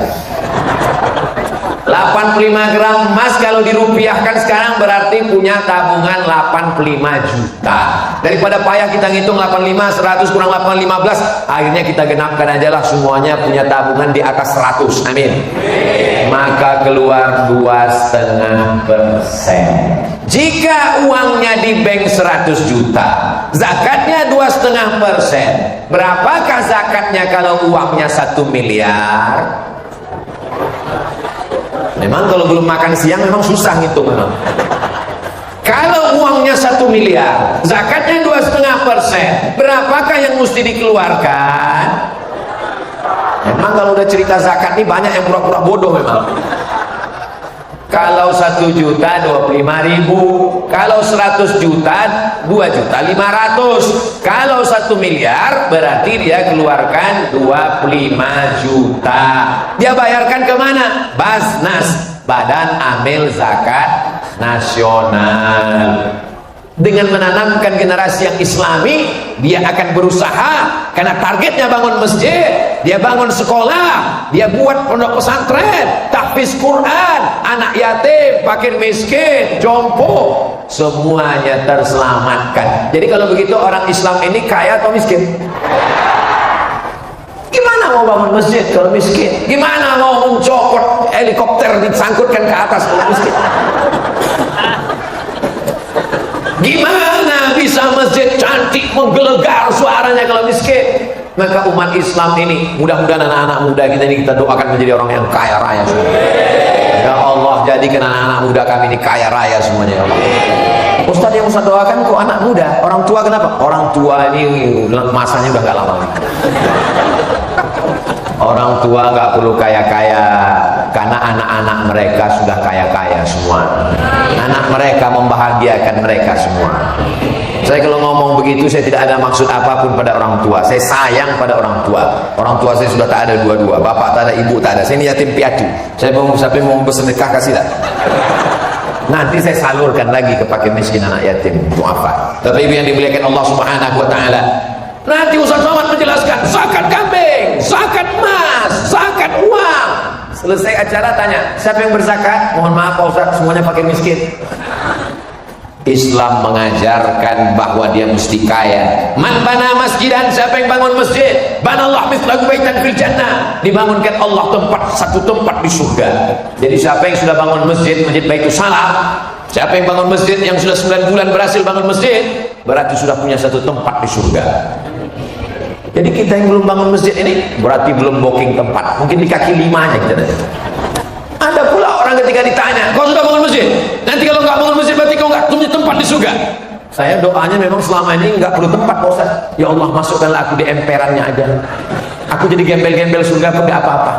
Speaker 1: 85 gram emas kalau dirupiahkan sekarang berarti punya tabungan 85 juta. Daripada payah kita ngitung 85, 100 kurang 8, 15, akhirnya kita genapkan aja lah semuanya punya tabungan di atas 100. Amin. Maka keluar 2,5%. Jika uangnya di bank 100 juta, zakatnya 2,5%. Berapakah zakatnya kalau uangnya 1 miliar? Memang kalau belum makan siang memang susah ngitung memang. Kalau uangnya 1 miliar, zakatnya 2,5%, berapakah yang mesti dikeluarkan? Memang kalau udah cerita zakat ini banyak yang pura-pura bodoh memang. Kalau 1 juta 25.000, kalau 100 juta 2.500.000, kalau 1 miliar berarti dia keluarkan 25 juta. Dia bayarkan kemana? Basnas, Badan Amil Zakat Nasional. Dengan menanamkan generasi yang islami, dia akan berusaha karena targetnya bangun masjid, dia bangun sekolah, dia buat pondok pesantren, tahfiz Quran, anak yatim, fakir miskin, jompo, semuanya terselamatkan. Jadi kalau begitu orang Islam ini kaya atau miskin? Gimana mau bangun masjid kalau miskin? Gimana mau mencopot helikopter disangkutkan ke atas kalau miskin? Gimana bisa masjid cantik menggelegar suaranya kalau miskin. Maka umat Islam ini, mudah-mudahan anak-anak muda kita ini, kita doakan menjadi orang yang kaya raya semua. Ya Allah, jadikan anak-anak muda kami ini kaya raya semuanya, ya Allah. Ustadz, yang Ustadz doakan kok anak muda? Orang tua kenapa? Orang tua ini masanya udah gak lama lagi. Orang tua gak perlu kaya-kaya, karena anak-anak mereka sudah kaya-kaya semua. Anak mereka membahagiakan mereka semua. Saya kalau ngomong begitu, saya tidak ada maksud apapun pada orang tua. Saya sayang pada orang tua. Orang tua saya sudah tak ada dua-dua, bapak tak ada, ibu tak ada. Saya ini yatim piatu. Saya mau sampai mau bersedekah, kasih tak? Nanti saya salurkan lagi ke fakir miskin, anak yatim, muafat. Tapi ibu yang dimuliakan Allah Subhanahu wa taala, nanti Ustaz Somad menjelaskan zakat kambing, zakat emas, zakat uang. Selesai acara tanya, siapa yang berzakat? Mohon maaf Pak Ustaz, semuanya fakir miskin. Islam mengajarkan bahwa dia mesti kaya. Man bana masjidan, siapa yang bangun masjid, banallahu mithlahu baitan fil jannah, dibangunkan Allah satu tempat di surga. Jadi siapa yang sudah bangun masjid, masjid Baitus Salam, siapa yang bangun masjid, yang sudah 9 bulan berhasil bangun masjid, berarti sudah punya satu tempat di surga. Jadi kita yang belum bangun masjid ini berarti belum booking tempat, mungkin di kaki 5 aja kita ada. Ada pula orang ketika ditanya, kau sudah bangun masjid? Nanti kalau nggak bangun masjid berarti kau nggak punya tempat di surga. Saya doanya memang selama ini nggak perlu tempat, Pak Ustaz. Ya Allah, masukkanlah aku di emperannya aja. Aku jadi gembel-gembel surga pun nggak apa-apa.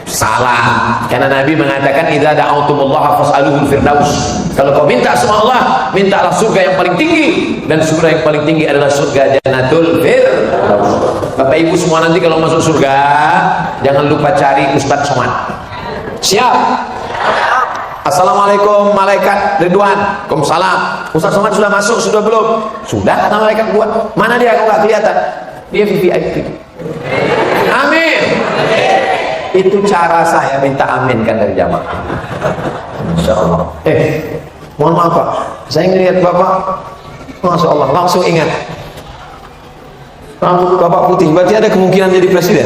Speaker 1: Salah, karena Nabi mengatakan idza da'autumullah fas'aluhul firdaus. Kalau kau minta sama Allah, mintalah surga yang paling tinggi, dan surga yang paling tinggi adalah surga Jannatul Firdaus. Bapak Ibu semua, nanti kalau masuk surga jangan lupa cari Ustaz Somad. Siap? Assalamualaikum malaikat Ridwan. Waalaikumsalam. Ustaz Somad sudah masuk, sudah belum? Sudah, kata malaikat buat. Mana dia? Kok nggak kelihatan? Dia VIP. Amin. Itu cara saya minta amin kan dari jamaah. Insya Allah. Mohon maaf Pak, saya ngelihat Bapak, Masya Allah, langsung ingat rambut Bapak putih, berarti ada kemungkinan jadi presiden.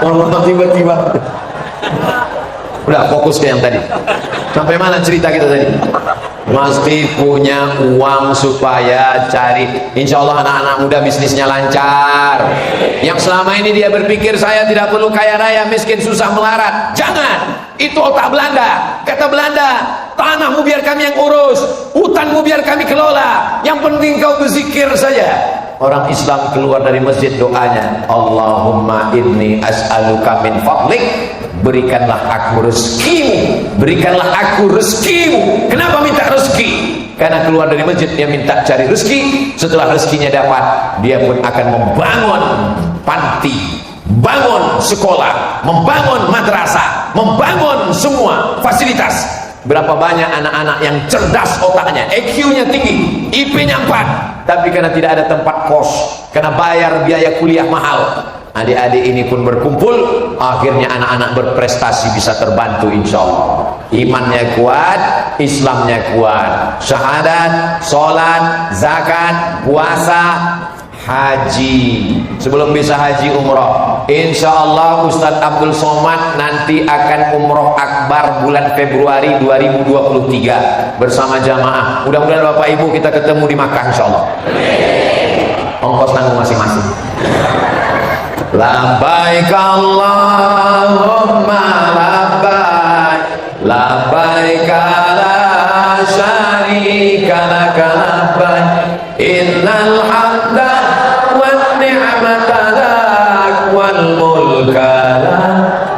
Speaker 1: Mohon maaf, tiba-tiba. Udah fokus ke yang tadi. Sampai mana cerita kita tadi? Mesti punya uang supaya cari. Insya Allah anak-anak muda bisnisnya lancar. Yang selama ini dia berpikir saya tidak perlu kaya raya, miskin susah melarat. Jangan. Itu otak Belanda. Kata Belanda, tanahmu biar kami yang urus, hutanmu biar kami kelola. Yang penting kau berzikir saja. Orang Islam keluar dari masjid doanya, Allahumma inni as'aluka min fadlik, berikanlah aku rezekimu, berikanlah aku rezekimu. Kenapa minta rezeki? Karena keluar dari masjid dia minta cari rezeki. Setelah rezekinya dapat, dia pun akan membangun panti, bangun sekolah, membangun madrasah, membangun semua fasilitas. Berapa banyak anak-anak yang cerdas otaknya, EQ-nya tinggi, IP-nya 4, tapi karena tidak ada tempat kos, karena bayar biaya kuliah mahal, adik-adik ini pun berkumpul, akhirnya anak-anak berprestasi, bisa terbantu insya Allah. Imannya kuat, Islamnya kuat, syahadat, sholat, zakat, puasa, haji. Sebelum bisa haji umroh, insya Allah Ustadz Abdul Somad nanti akan umroh akbar bulan Februari 2023 bersama jamaah. Mudah-mudahan Bapak Ibu kita ketemu di Makkah insya Allah. Ongkos tanggung masing-masing. Labbaik Allahumma labbaik, labbaik la syarika laka labbaik, innal hamda wan ni'mata lak wal mulka la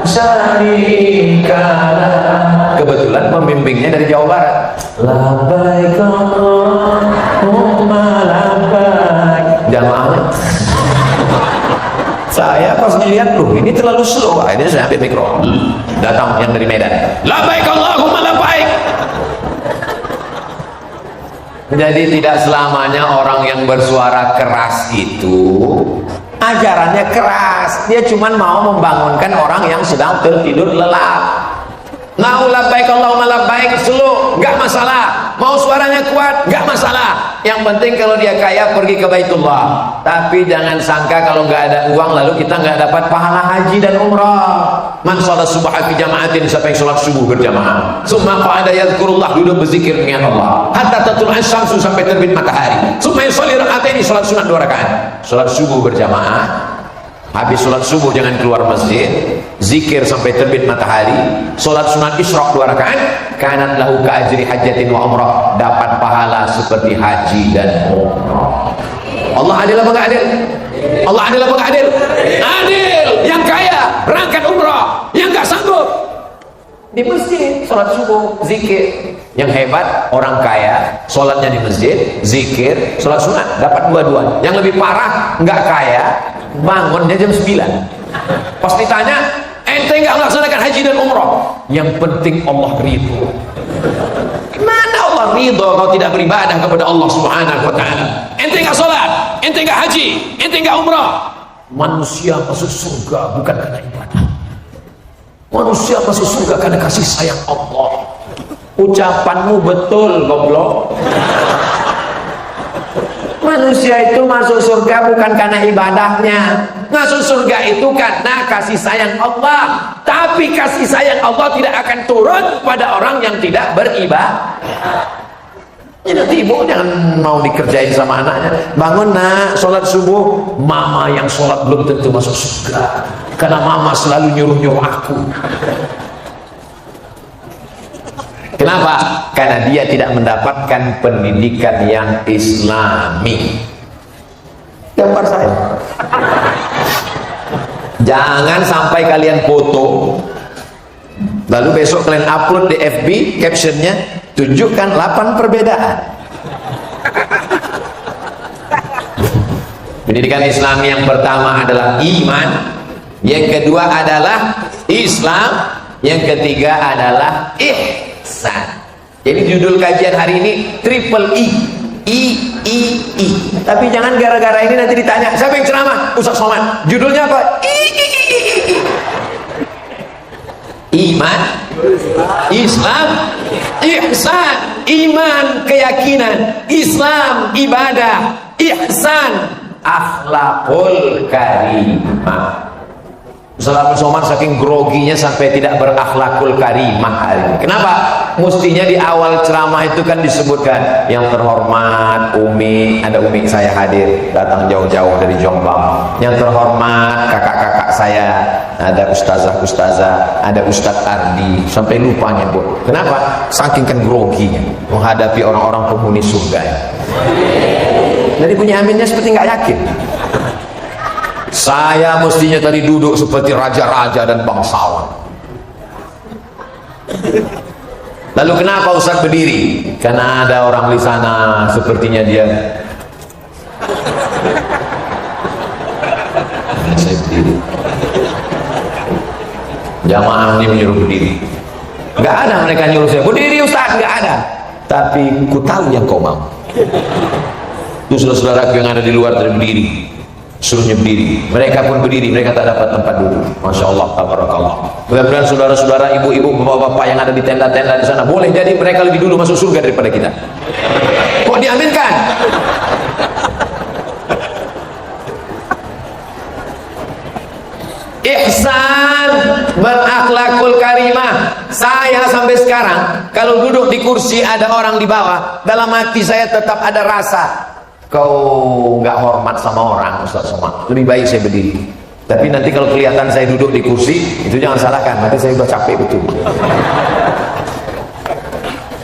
Speaker 1: syarika lak. Kebetulan pembimbingnya dari Jawa Barat. Labbaik Allahumma labbaik. Jamaah, saya pas ngeliat loh ini terlalu slow, akhirnya saya ambil mikro, datang yang dari Medan, labbaik Allahumma labbaik. Jadi tidak selamanya orang yang bersuara keras itu ajarannya keras, dia cuma mau membangunkan orang yang sedang tertidur lelap. Mau labbaik Allahumma labbaik slow, nggak masalah. Mau suaranya kuat, nggak masalah. Yang penting kalau dia kaya pergi ke Baitullah. Tapi jangan sangka kalau nggak ada uang lalu kita nggak dapat pahala haji dan umrah. Man sholat subha fi jama'atin, siapa yang sholat subuh berjamaah. Summa qa'ada yadhkurullah, duduk berzikir dengan Allah. Hatta tatlu'a syamsu, sampai terbit matahari. Summa yusalli raka'ataini, sholat sunat 2 rakaat. Sholat subuh berjamaah. Habis sholat subuh jangan keluar masjid, zikir sampai terbit matahari, sholat sunat isyraq 2 rakaat, kanat lahu ka'ajri hajatin wa umrah, dapat pahala seperti haji dan umrah. Allah adil apa enggak adil? Allah adil apa enggak adil? Adil. Yang kaya berangkat umrah, yang enggak sanggup di masjid sholat subuh, zikir. Yang hebat orang kaya sholatnya di masjid, zikir, sholat sunat, dapat dua-dua. Yang lebih parah enggak kaya, bangunnya jam 9. Pas ditanya, ente enggak melaksanakan haji dan umrah? Yang penting Allah ridho. Mana Allah ridho kau tidak beribadah kepada Allah Subhanahu wa ta'ala? Ente enggak sholat, ente enggak haji, ente enggak umrah. Manusia masuk surga bukan karena ibadah. Manusia masuk surga karena kasih sayang Allah. Ucapanmu betul, goblok. Manusia itu masuk surga bukan karena ibadahnya. Masuk surga itu karena kasih sayang Allah. Tapi kasih sayang Allah tidak akan turun pada orang yang tidak beribadah. Jadi ibu jangan mau dikerjain sama anaknya. Bangun nak, sholat subuh. Mama yang sholat belum tentu masuk surga, karena mama selalu nyuruh-nyuruh aku. Kenapa? Karena dia tidak mendapatkan pendidikan yang islami. Gambar saya. Jangan sampai kalian foto, lalu besok kalian upload di FB, captionnya tunjukkan 8 perbedaan. Pendidikan Islam yang pertama adalah iman, yang kedua adalah Islam, yang ketiga adalah ihsan. Jadi judul kajian hari ini triple I. Tapi jangan gara-gara ini nanti ditanya siapa yang ceramah, Ustaz Somad, judulnya apa? Iman, Islam, ihsan. Iman keyakinan, Islam ibadah, ihsan akhlakul karimah. Ustaz Somad saking groginya sampai tidak berakhlakul karimah hari ini. Kenapa? Mestinya di awal ceramah itu kan disebutkan yang terhormat Umi, ada Umi saya hadir, datang jauh-jauh dari Jombang. Yang terhormat kakak-kakak saya, ada ustazah-ustazah, ada Ustadz Ardi, sampai lupa nyebut. Kenapa? Saking kan groginya menghadapi orang-orang penghuni surga. Jadi punya aminnya seperti nggak yakin. Saya mestinya tadi duduk seperti raja-raja dan bangsawan. Lalu kenapa Ustaz berdiri? Karena ada orang di sana sepertinya dia. Saya berdiri. Jamaah ini menyuruh berdiri. Nggak ada mereka nyuruh saya berdiri Ustaz, nggak ada. Tapi ku tahu yang kau mau. Itu saudara-saudaraku yang ada di luar tadi berdiri, suruhnya berdiri, mereka pun berdiri, mereka tak dapat tempat duduk. Masya Allah, tabarakallah. Mudah-mudahan saudara-saudara, ibu-ibu, bapak-bapak yang ada di tenda-tenda di sana, boleh jadi mereka lebih dulu masuk surga daripada kita. Kok diaminkan? Ihsan, berakhlakul karimah. Saya sampai sekarang kalau duduk di kursi ada orang di bawah, dalam hati saya tetap ada rasa, kau nggak hormat sama orang Ustaz Somad, lebih baik saya berdiri. Tapi nanti kalau kelihatan saya duduk di kursi, itu jangan salahkan, nanti saya udah capek betul.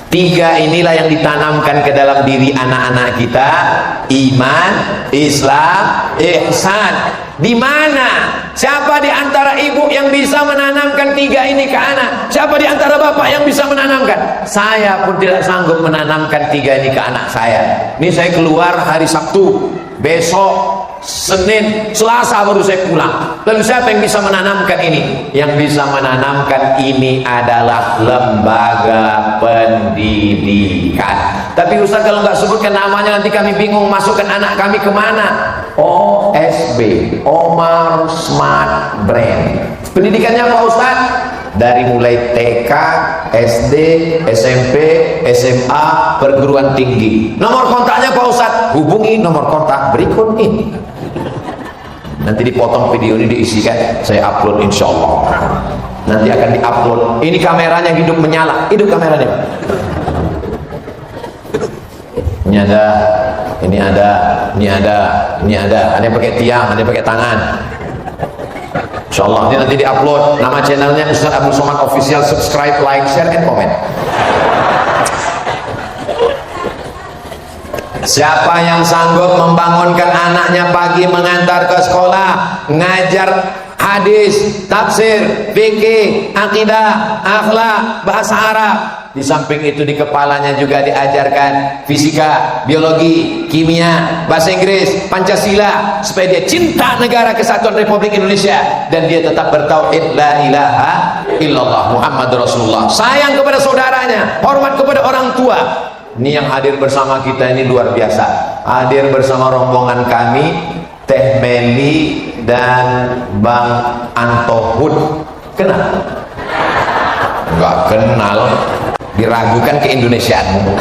Speaker 1: 3 inilah yang ditanamkan ke dalam diri anak-anak kita: iman, Islam, ihsan. Di mana? Siapa di antara ibu yang bisa menanamkan 3 ini ke anak? Siapa di antara bapak yang bisa menanamkan? Saya pun tidak sanggup menanamkan 3 ini ke anak saya. Ini saya keluar hari Sabtu, besok Senin, Selasa baru saya pulang. Lalu siapa yang bisa menanamkan ini? Yang bisa menanamkan ini adalah lembaga pendidikan. Tapi Ustaz kalau nggak sebutkan namanya nanti kami bingung masukkan anak kami kemana. OSB, Omar Smart Brain. Pendidikannya apa Ustaz? dari mulai TK, SD, SMP, SMA, perguruan tinggi. Nomor kontaknya Pak Ustadz, hubungi nomor kontak berikut ini. Nanti dipotong video ini diisikan, saya upload insya Allah. Nanti akan diupload. Ini kameranya hidup menyala, hidup kameranya. Ini ada, ini ada, ini ada, ini ada. Ada yang pakai tiang, ada yang pakai tangan. Insya Allah ini nanti diupload. Nama channelnya Ustaz Abdul Somad Official. Subscribe, like, share, and comment. Siapa yang sanggup membangunkan anaknya pagi mengantar ke sekolah, ngajar hadis, tafsir, fikih, akidah, akhlak, bahasa Arab. Di samping itu di kepalanya juga diajarkan fisika, biologi, kimia, bahasa Inggris, Pancasila, supaya dia cinta negara kesatuan Republik Indonesia dan dia tetap bertauhid la ilaha illallah Muhammadur Rasulullah. Sayang kepada saudaranya, hormat kepada orang tua. Ini yang hadir bersama kita ini luar biasa. Hadir bersama rombongan kami, Teh Meli dan Bang Antohud. Kenal? Enggak kenal. Diragukan keindonesiaanmu.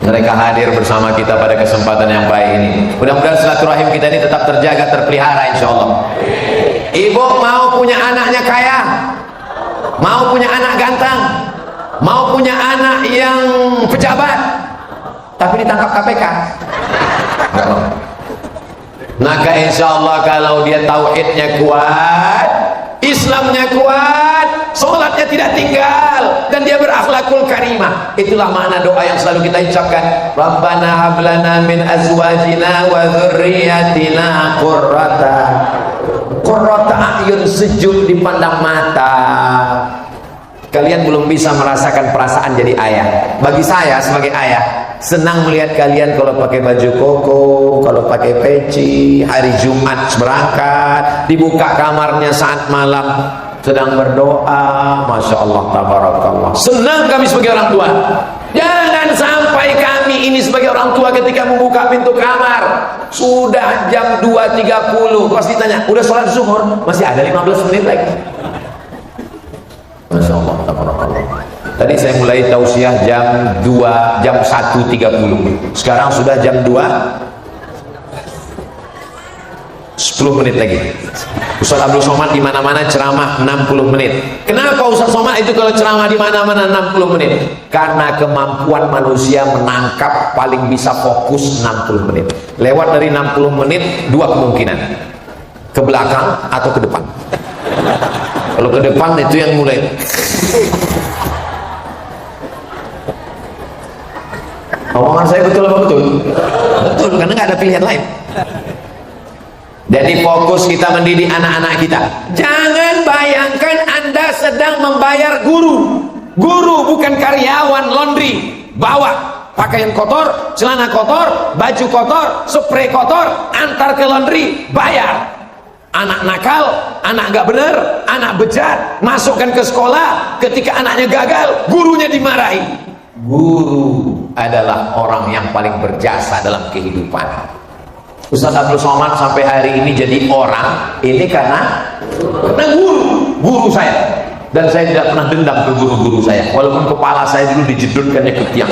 Speaker 1: Mereka hadir bersama kita pada kesempatan yang baik ini. Mudah-mudahan silaturahim kita ini tetap terjaga, terpelihara insya Allah. Ibu mau punya anaknya kaya, mau punya anak ganteng, mau punya anak yang pejabat, tapi ditangkap KPK. Maka insya Allah kalau dia tauhidnya kuat, Islamnya kuat, sholatnya tidak tinggal, dan dia berakhlakul karimah. Itulah makna doa yang selalu kita ucapkan. Rabbana hablana min azwajina wa dzurriyyatina qurrata a'yun, sejuk dipandang mata. Kalian belum bisa merasakan perasaan jadi ayah. Bagi saya sebagai ayah, senang melihat kalian kalau pakai baju koko, kalau pakai peci, hari Jumat berangkat, dibuka kamarnya saat malam sedang berdoa. Masya Allah, tabarakallah. Senang kami sebagai orang tua. Jangan sampai kami ini sebagai orang tua ketika membuka pintu kamar sudah jam 2.30, pasti tanya, udah sholat zuhur? Masih ada 15 menit lagi. Masya Allah, tabarakallah. Tadi saya mulai tausiah jam 2, jam 1.30. Sekarang sudah jam 2, 10 menit lagi. Ustaz Abdul Somad di mana-mana ceramah 60 menit. Kenapa Ustaz Somad itu kalau ceramah di mana-mana 60 menit? Karena kemampuan manusia menangkap paling bisa fokus 60 menit. Lewat dari 60 menit, dua kemungkinan. Ke belakang atau ke depan. Kalau ke depan itu yang mulai. Omongan saya betul apa betul? Betul, karena nggak ada pilihan lain. Jadi fokus kita mendidik anak-anak kita. Jangan bayangkan Anda sedang membayar guru. Guru bukan karyawan laundry. Bawa pakaian kotor, celana kotor, baju kotor, spray kotor, antar ke laundry, bayar. Anak nakal, anak gak benar, anak bejat, masukkan ke sekolah, ketika anaknya gagal, gurunya dimarahi. Guru adalah orang yang paling berjasa dalam kehidupan. Ustaz Abdul Somad sampai hari ini jadi orang, ini karena guru saya. Dan saya tidak pernah dendam ke guru-guru saya, walaupun kepala saya dulu dijedutkannya ke tiang.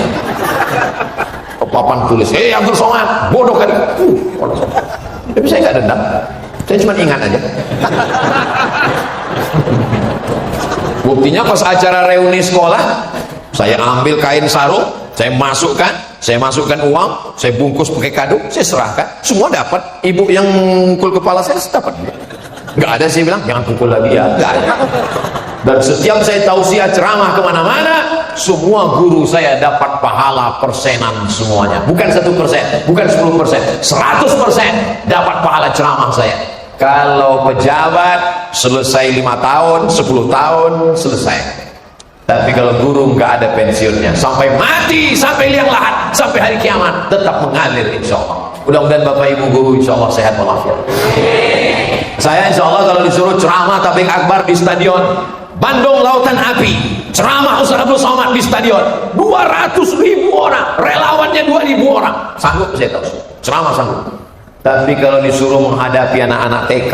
Speaker 1: Ke papan tulis, Abdul Somad, bodoh kan. Tapi saya nggak dendam. Saya cuma ingat aja. Buktinya pas acara reuni sekolah, saya ambil kain sarung, saya masukkan uang, saya bungkus pakai kado, saya serahkan, semua dapat. Ibu yang mukul kepala saya dapat. Nggak ada saya bilang jangan pukul lagi ya, nggak ada. Dan setiap saya tausiah ceramah kemana-mana, semua guru saya dapat pahala persenan semuanya. Bukan 1%, bukan 10%, 100% dapat pahala ceramah saya. Kalau pejabat selesai 5 tahun, 10 tahun selesai. Tapi kalau guru nggak ada pensiunnya, sampai mati, sampai liang lahat, sampai hari kiamat tetap mengalir insya Allah. Mudah-mudahan Bapak Ibu guru insya Allah sehat walafiat. Saya insya Allah kalau disuruh ceramah tabligh akbar di stadion Bandung Lautan Api, ceramah Ustaz Abdul Somad di stadion 200.000 orang, relawannya 2.000 orang, sanggup saya tahu, ceramah sanggup. Tapi kalau disuruh menghadapi anak-anak TK,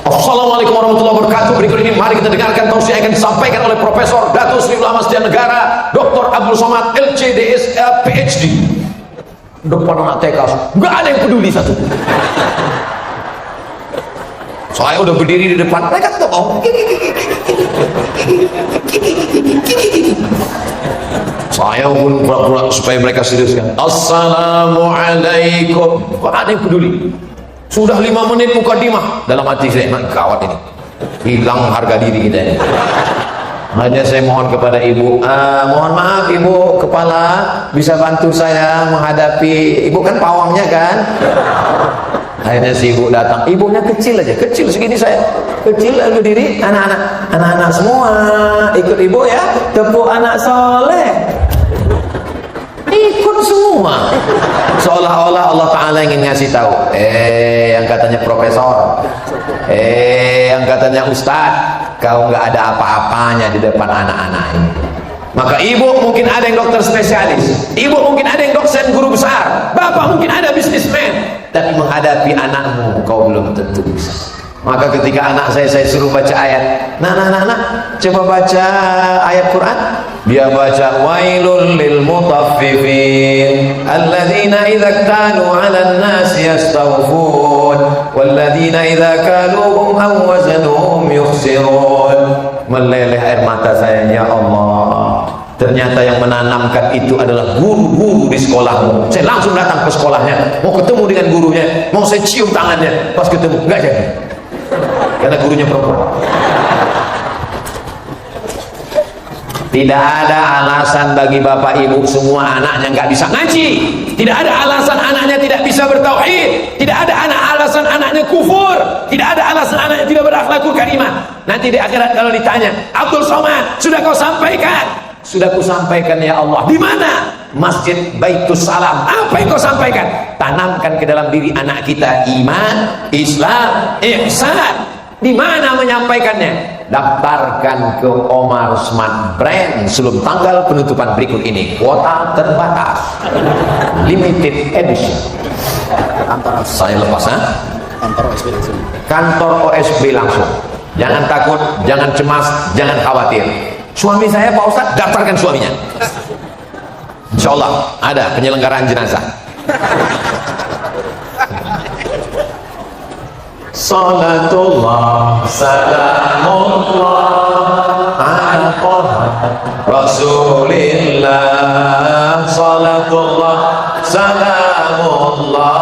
Speaker 1: Assalamualaikum warahmatullahi wabarakatuh. Berikut ini mari kita dengarkan tausiah yang akan disampaikan oleh Profesor Datuk Sri Ulama Setia Negara Dr. Abdul Somad LCDS PhD. Depan anak TK nggak ada yang peduli satu. Saya udah berdiri di depan, mereka tuh saya pun pura-pura supaya mereka seriuskan. Assalamualaikum. Nggak ada yang peduli. Sudah 5 menit mukadimah, dalam hati saya, gawat ini, hilang harga diri kita ini. Hanya saya mohon kepada ibu, mohon maaf ibu kepala, bisa bantu saya menghadapi, ibu kan pawangnya kan. Akhirnya si ibu datang, ibunya kecil aja, kecil segini saya, kecil lalu diri, anak-anak semua ikut ibu ya, tepuk anak soleh. Ikut semua, seolah-olah Allah Ta'ala ingin ngasih tahu, yang katanya profesor, yang katanya ustadz, kau nggak ada apa-apanya di depan anak-anak ini. Maka ibu mungkin ada yang dokter spesialis, ibu mungkin ada yang dosen guru besar, bapak mungkin ada bisnismen, tapi menghadapi anakmu kau belum tentu bisa. Maka ketika anak saya suruh baca ayat, nah, coba baca ayat Quran. Dia baca, wailul lil mutaffifin alladzina idza kanu 'alan nasi yastawfun walladzina idza kaluhum aw wazanuhum yukhsirun. Meleleh air mata saya, ya Allah. Ternyata yang menanamkan itu adalah guru-guru di sekolahmu. Saya langsung datang ke sekolahnya, mau ketemu dengan gurunya, mau saya cium tangannya, pas ketemu enggak jadi. Karena gurunya perempuan. Tidak ada alasan bagi bapak ibu semua anaknya nggak bisa ngaji. Tidak ada alasan anaknya tidak bisa bertauhid. Tidak ada alasan anaknya kufur. Tidak ada alasan anaknya tidak berakhlakul karimah. Nanti di akhirat kalau ditanya, Abdul Somad, sudah kau sampaikan? Sudah ku sampaikan ya Allah. Di mana? Masjid Baitus Salam. Apa yang kau sampaikan? Tanamkan ke dalam diri anak kita iman, Islam, ihsan. Di mana menyampaikannya? Daftarkan ke Omar Smart Brand sebelum tanggal penutupan berikut ini. Kuota terbatas, limited edition. Kantor saya lepas, kantor OSB langsung. Kantor OSB langsung. Jangan takut, jangan cemas, jangan khawatir. Suami saya Pak Ustadz, daftarkan suaminya. Insya Allah ada penyelenggaraan jenazah. Salatullah salamullah ala Rasulillah. Salatullah salamullah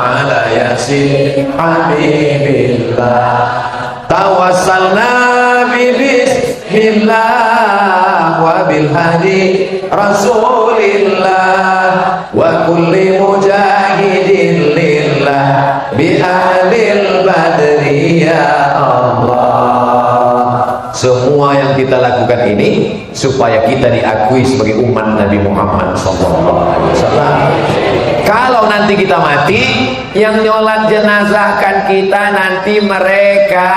Speaker 1: ala yasin habibillah. Tawassalna bismillah wa bil hadi Rasulillah wa kulli mujahidin lillah bi ahlil badri ya Allah. Semua yang kita lakukan ini supaya kita diakui sebagai umat Nabi Muhammad SAW. Kalau nanti kita mati, yang nyolat jenazahkan kita nanti mereka.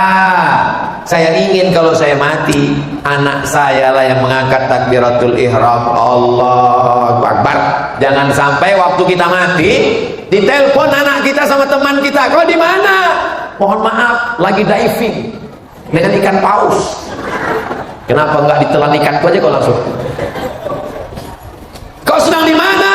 Speaker 1: Saya ingin kalau saya mati, anak saya lah yang mengangkat takbiratul ihram, Allahu Akbar. Jangan sampai waktu kita mati ditelepon anak kita sama teman kita, kau di mana? Mohon maaf, lagi diving dengan ikan paus. Kenapa nggak ditelan ikanku aja kau langsung? Kau sedang di mana?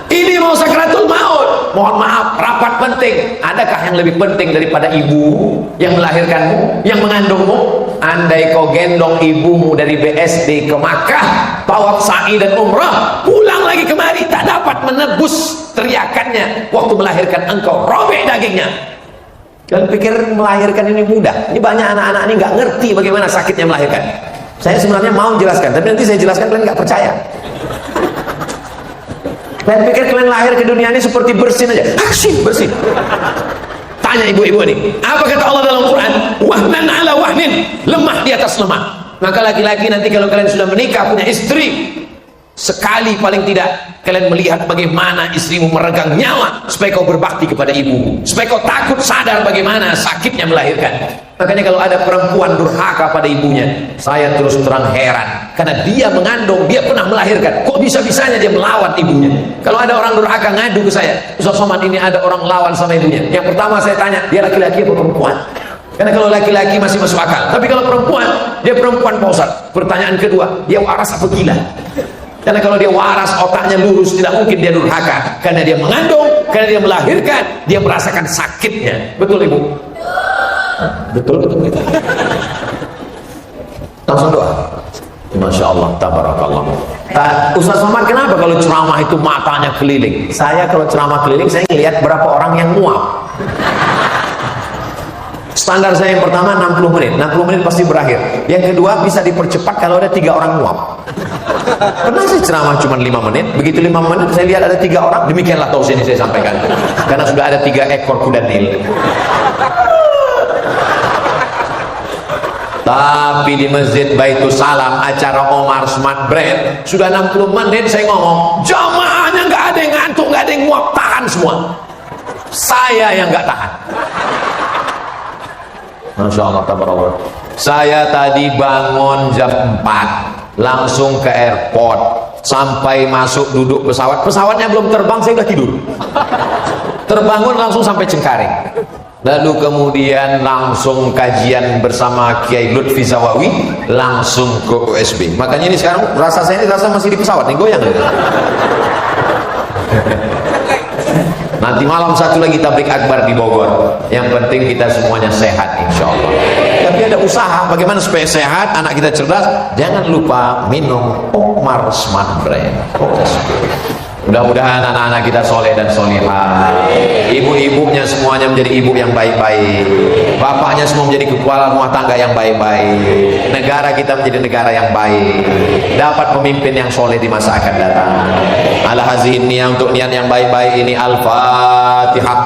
Speaker 1: Ini mau sakratul maut. Mohon maaf, rapat penting. Adakah yang lebih penting daripada ibu yang melahirkanmu, yang mengandungmu? Andai kau gendong ibumu dari BSD ke Makkah, tawaf sa'i dan umrah, pulang lagi kemari, tak dapat menebus teriakannya waktu melahirkan engkau, robek dagingnya. Kalian pikir melahirkan ini mudah? Ini banyak anak-anak ini nggak ngerti bagaimana sakitnya melahirkan. Saya sebenarnya mau menjelaskan, tapi nanti saya jelaskan kalian nggak percaya. Kalian pikir kalian lahir ke dunia ini seperti bersin aja, bersin. Tanya ibu-ibu ini, apa kata Allah dalam Quran? Wahnan ala wahnin, lemah di atas lemah. Maka laki-laki nanti kalau kalian sudah menikah, punya istri, Sekali paling tidak kalian melihat bagaimana istrimu meregang nyawa supaya kau berbakti kepada ibumu, supaya kau takut sadar bagaimana sakitnya melahirkan. Makanya kalau ada perempuan durhaka pada ibunya, saya terus terang heran, karena dia mengandung, dia pernah melahirkan, kok bisa-bisanya dia melawan ibunya. Kalau ada orang durhaka ngadu ke saya, Ustaz Somad, ini ada orang lawan sama ibunya, yang pertama saya tanya, dia laki-laki atau perempuan? Karena kalau laki-laki masih masuk akal, tapi kalau perempuan, dia perempuan Pak Ustaz. Pertanyaan kedua, dia waras apa gila? Karena kalau dia waras, otaknya lurus, tidak mungkin dia durhaka. Karena dia mengandung, karena dia melahirkan, dia merasakan sakitnya. Betul Ibu? Betul. Langsung doa. Masya Allah, tabarakallah. Ustaz Somad, kenapa kalau ceramah itu matanya keliling? Saya kalau ceramah keliling, saya ngelihat berapa orang yang muak. Standar saya yang pertama 60 menit. 60 menit pasti berakhir. Yang kedua bisa dipercepat kalau ada 3 orang muak. Pernah sih ceramah cuma 5 menit. Begitu 5 menit saya lihat ada 3 orang. Demikianlah tausiah ini saya sampaikan. Karena sudah ada 3 ekor kuda Nil. Tapi di Masjid Baitul Salam, acara Omar Smart Brand, sudah 60 menit saya ngomong, jamaahnya nggak ada yang ngantuk, nggak ada yang muak, tahan semua. Saya yang nggak tahan. Masya Allah, tabarakallah. Saya tadi bangun jam 4, langsung ke airport, sampai masuk duduk pesawat, pesawatnya belum terbang saya udah tidur. Terbangun langsung sampai Cengkareng. Lalu kemudian langsung kajian bersama Kiai Lutfi Zawawi, langsung ke USB. Makanya ini sekarang rasa saya ini rasa masih di pesawat nih, goyang. Nanti malam satu lagi tablik akbar di Bogor. Yang penting kita semuanya sehat insya Allah. Tapi ada usaha bagaimana supaya sehat, anak kita cerdas. Jangan lupa minum Omar Smart Brand. Mudah-mudahan anak-anak kita soleh dan solehah. Ibu-ibunya semuanya menjadi ibu yang baik-baik. Bapaknya semua menjadi kepala rumah tangga yang baik-baik. Negara kita menjadi negara yang baik. Dapat pemimpin yang soleh di masa akan datang. Ala hazihi niyah, untuk niat yang baik-baik ini. Al-Fatihah.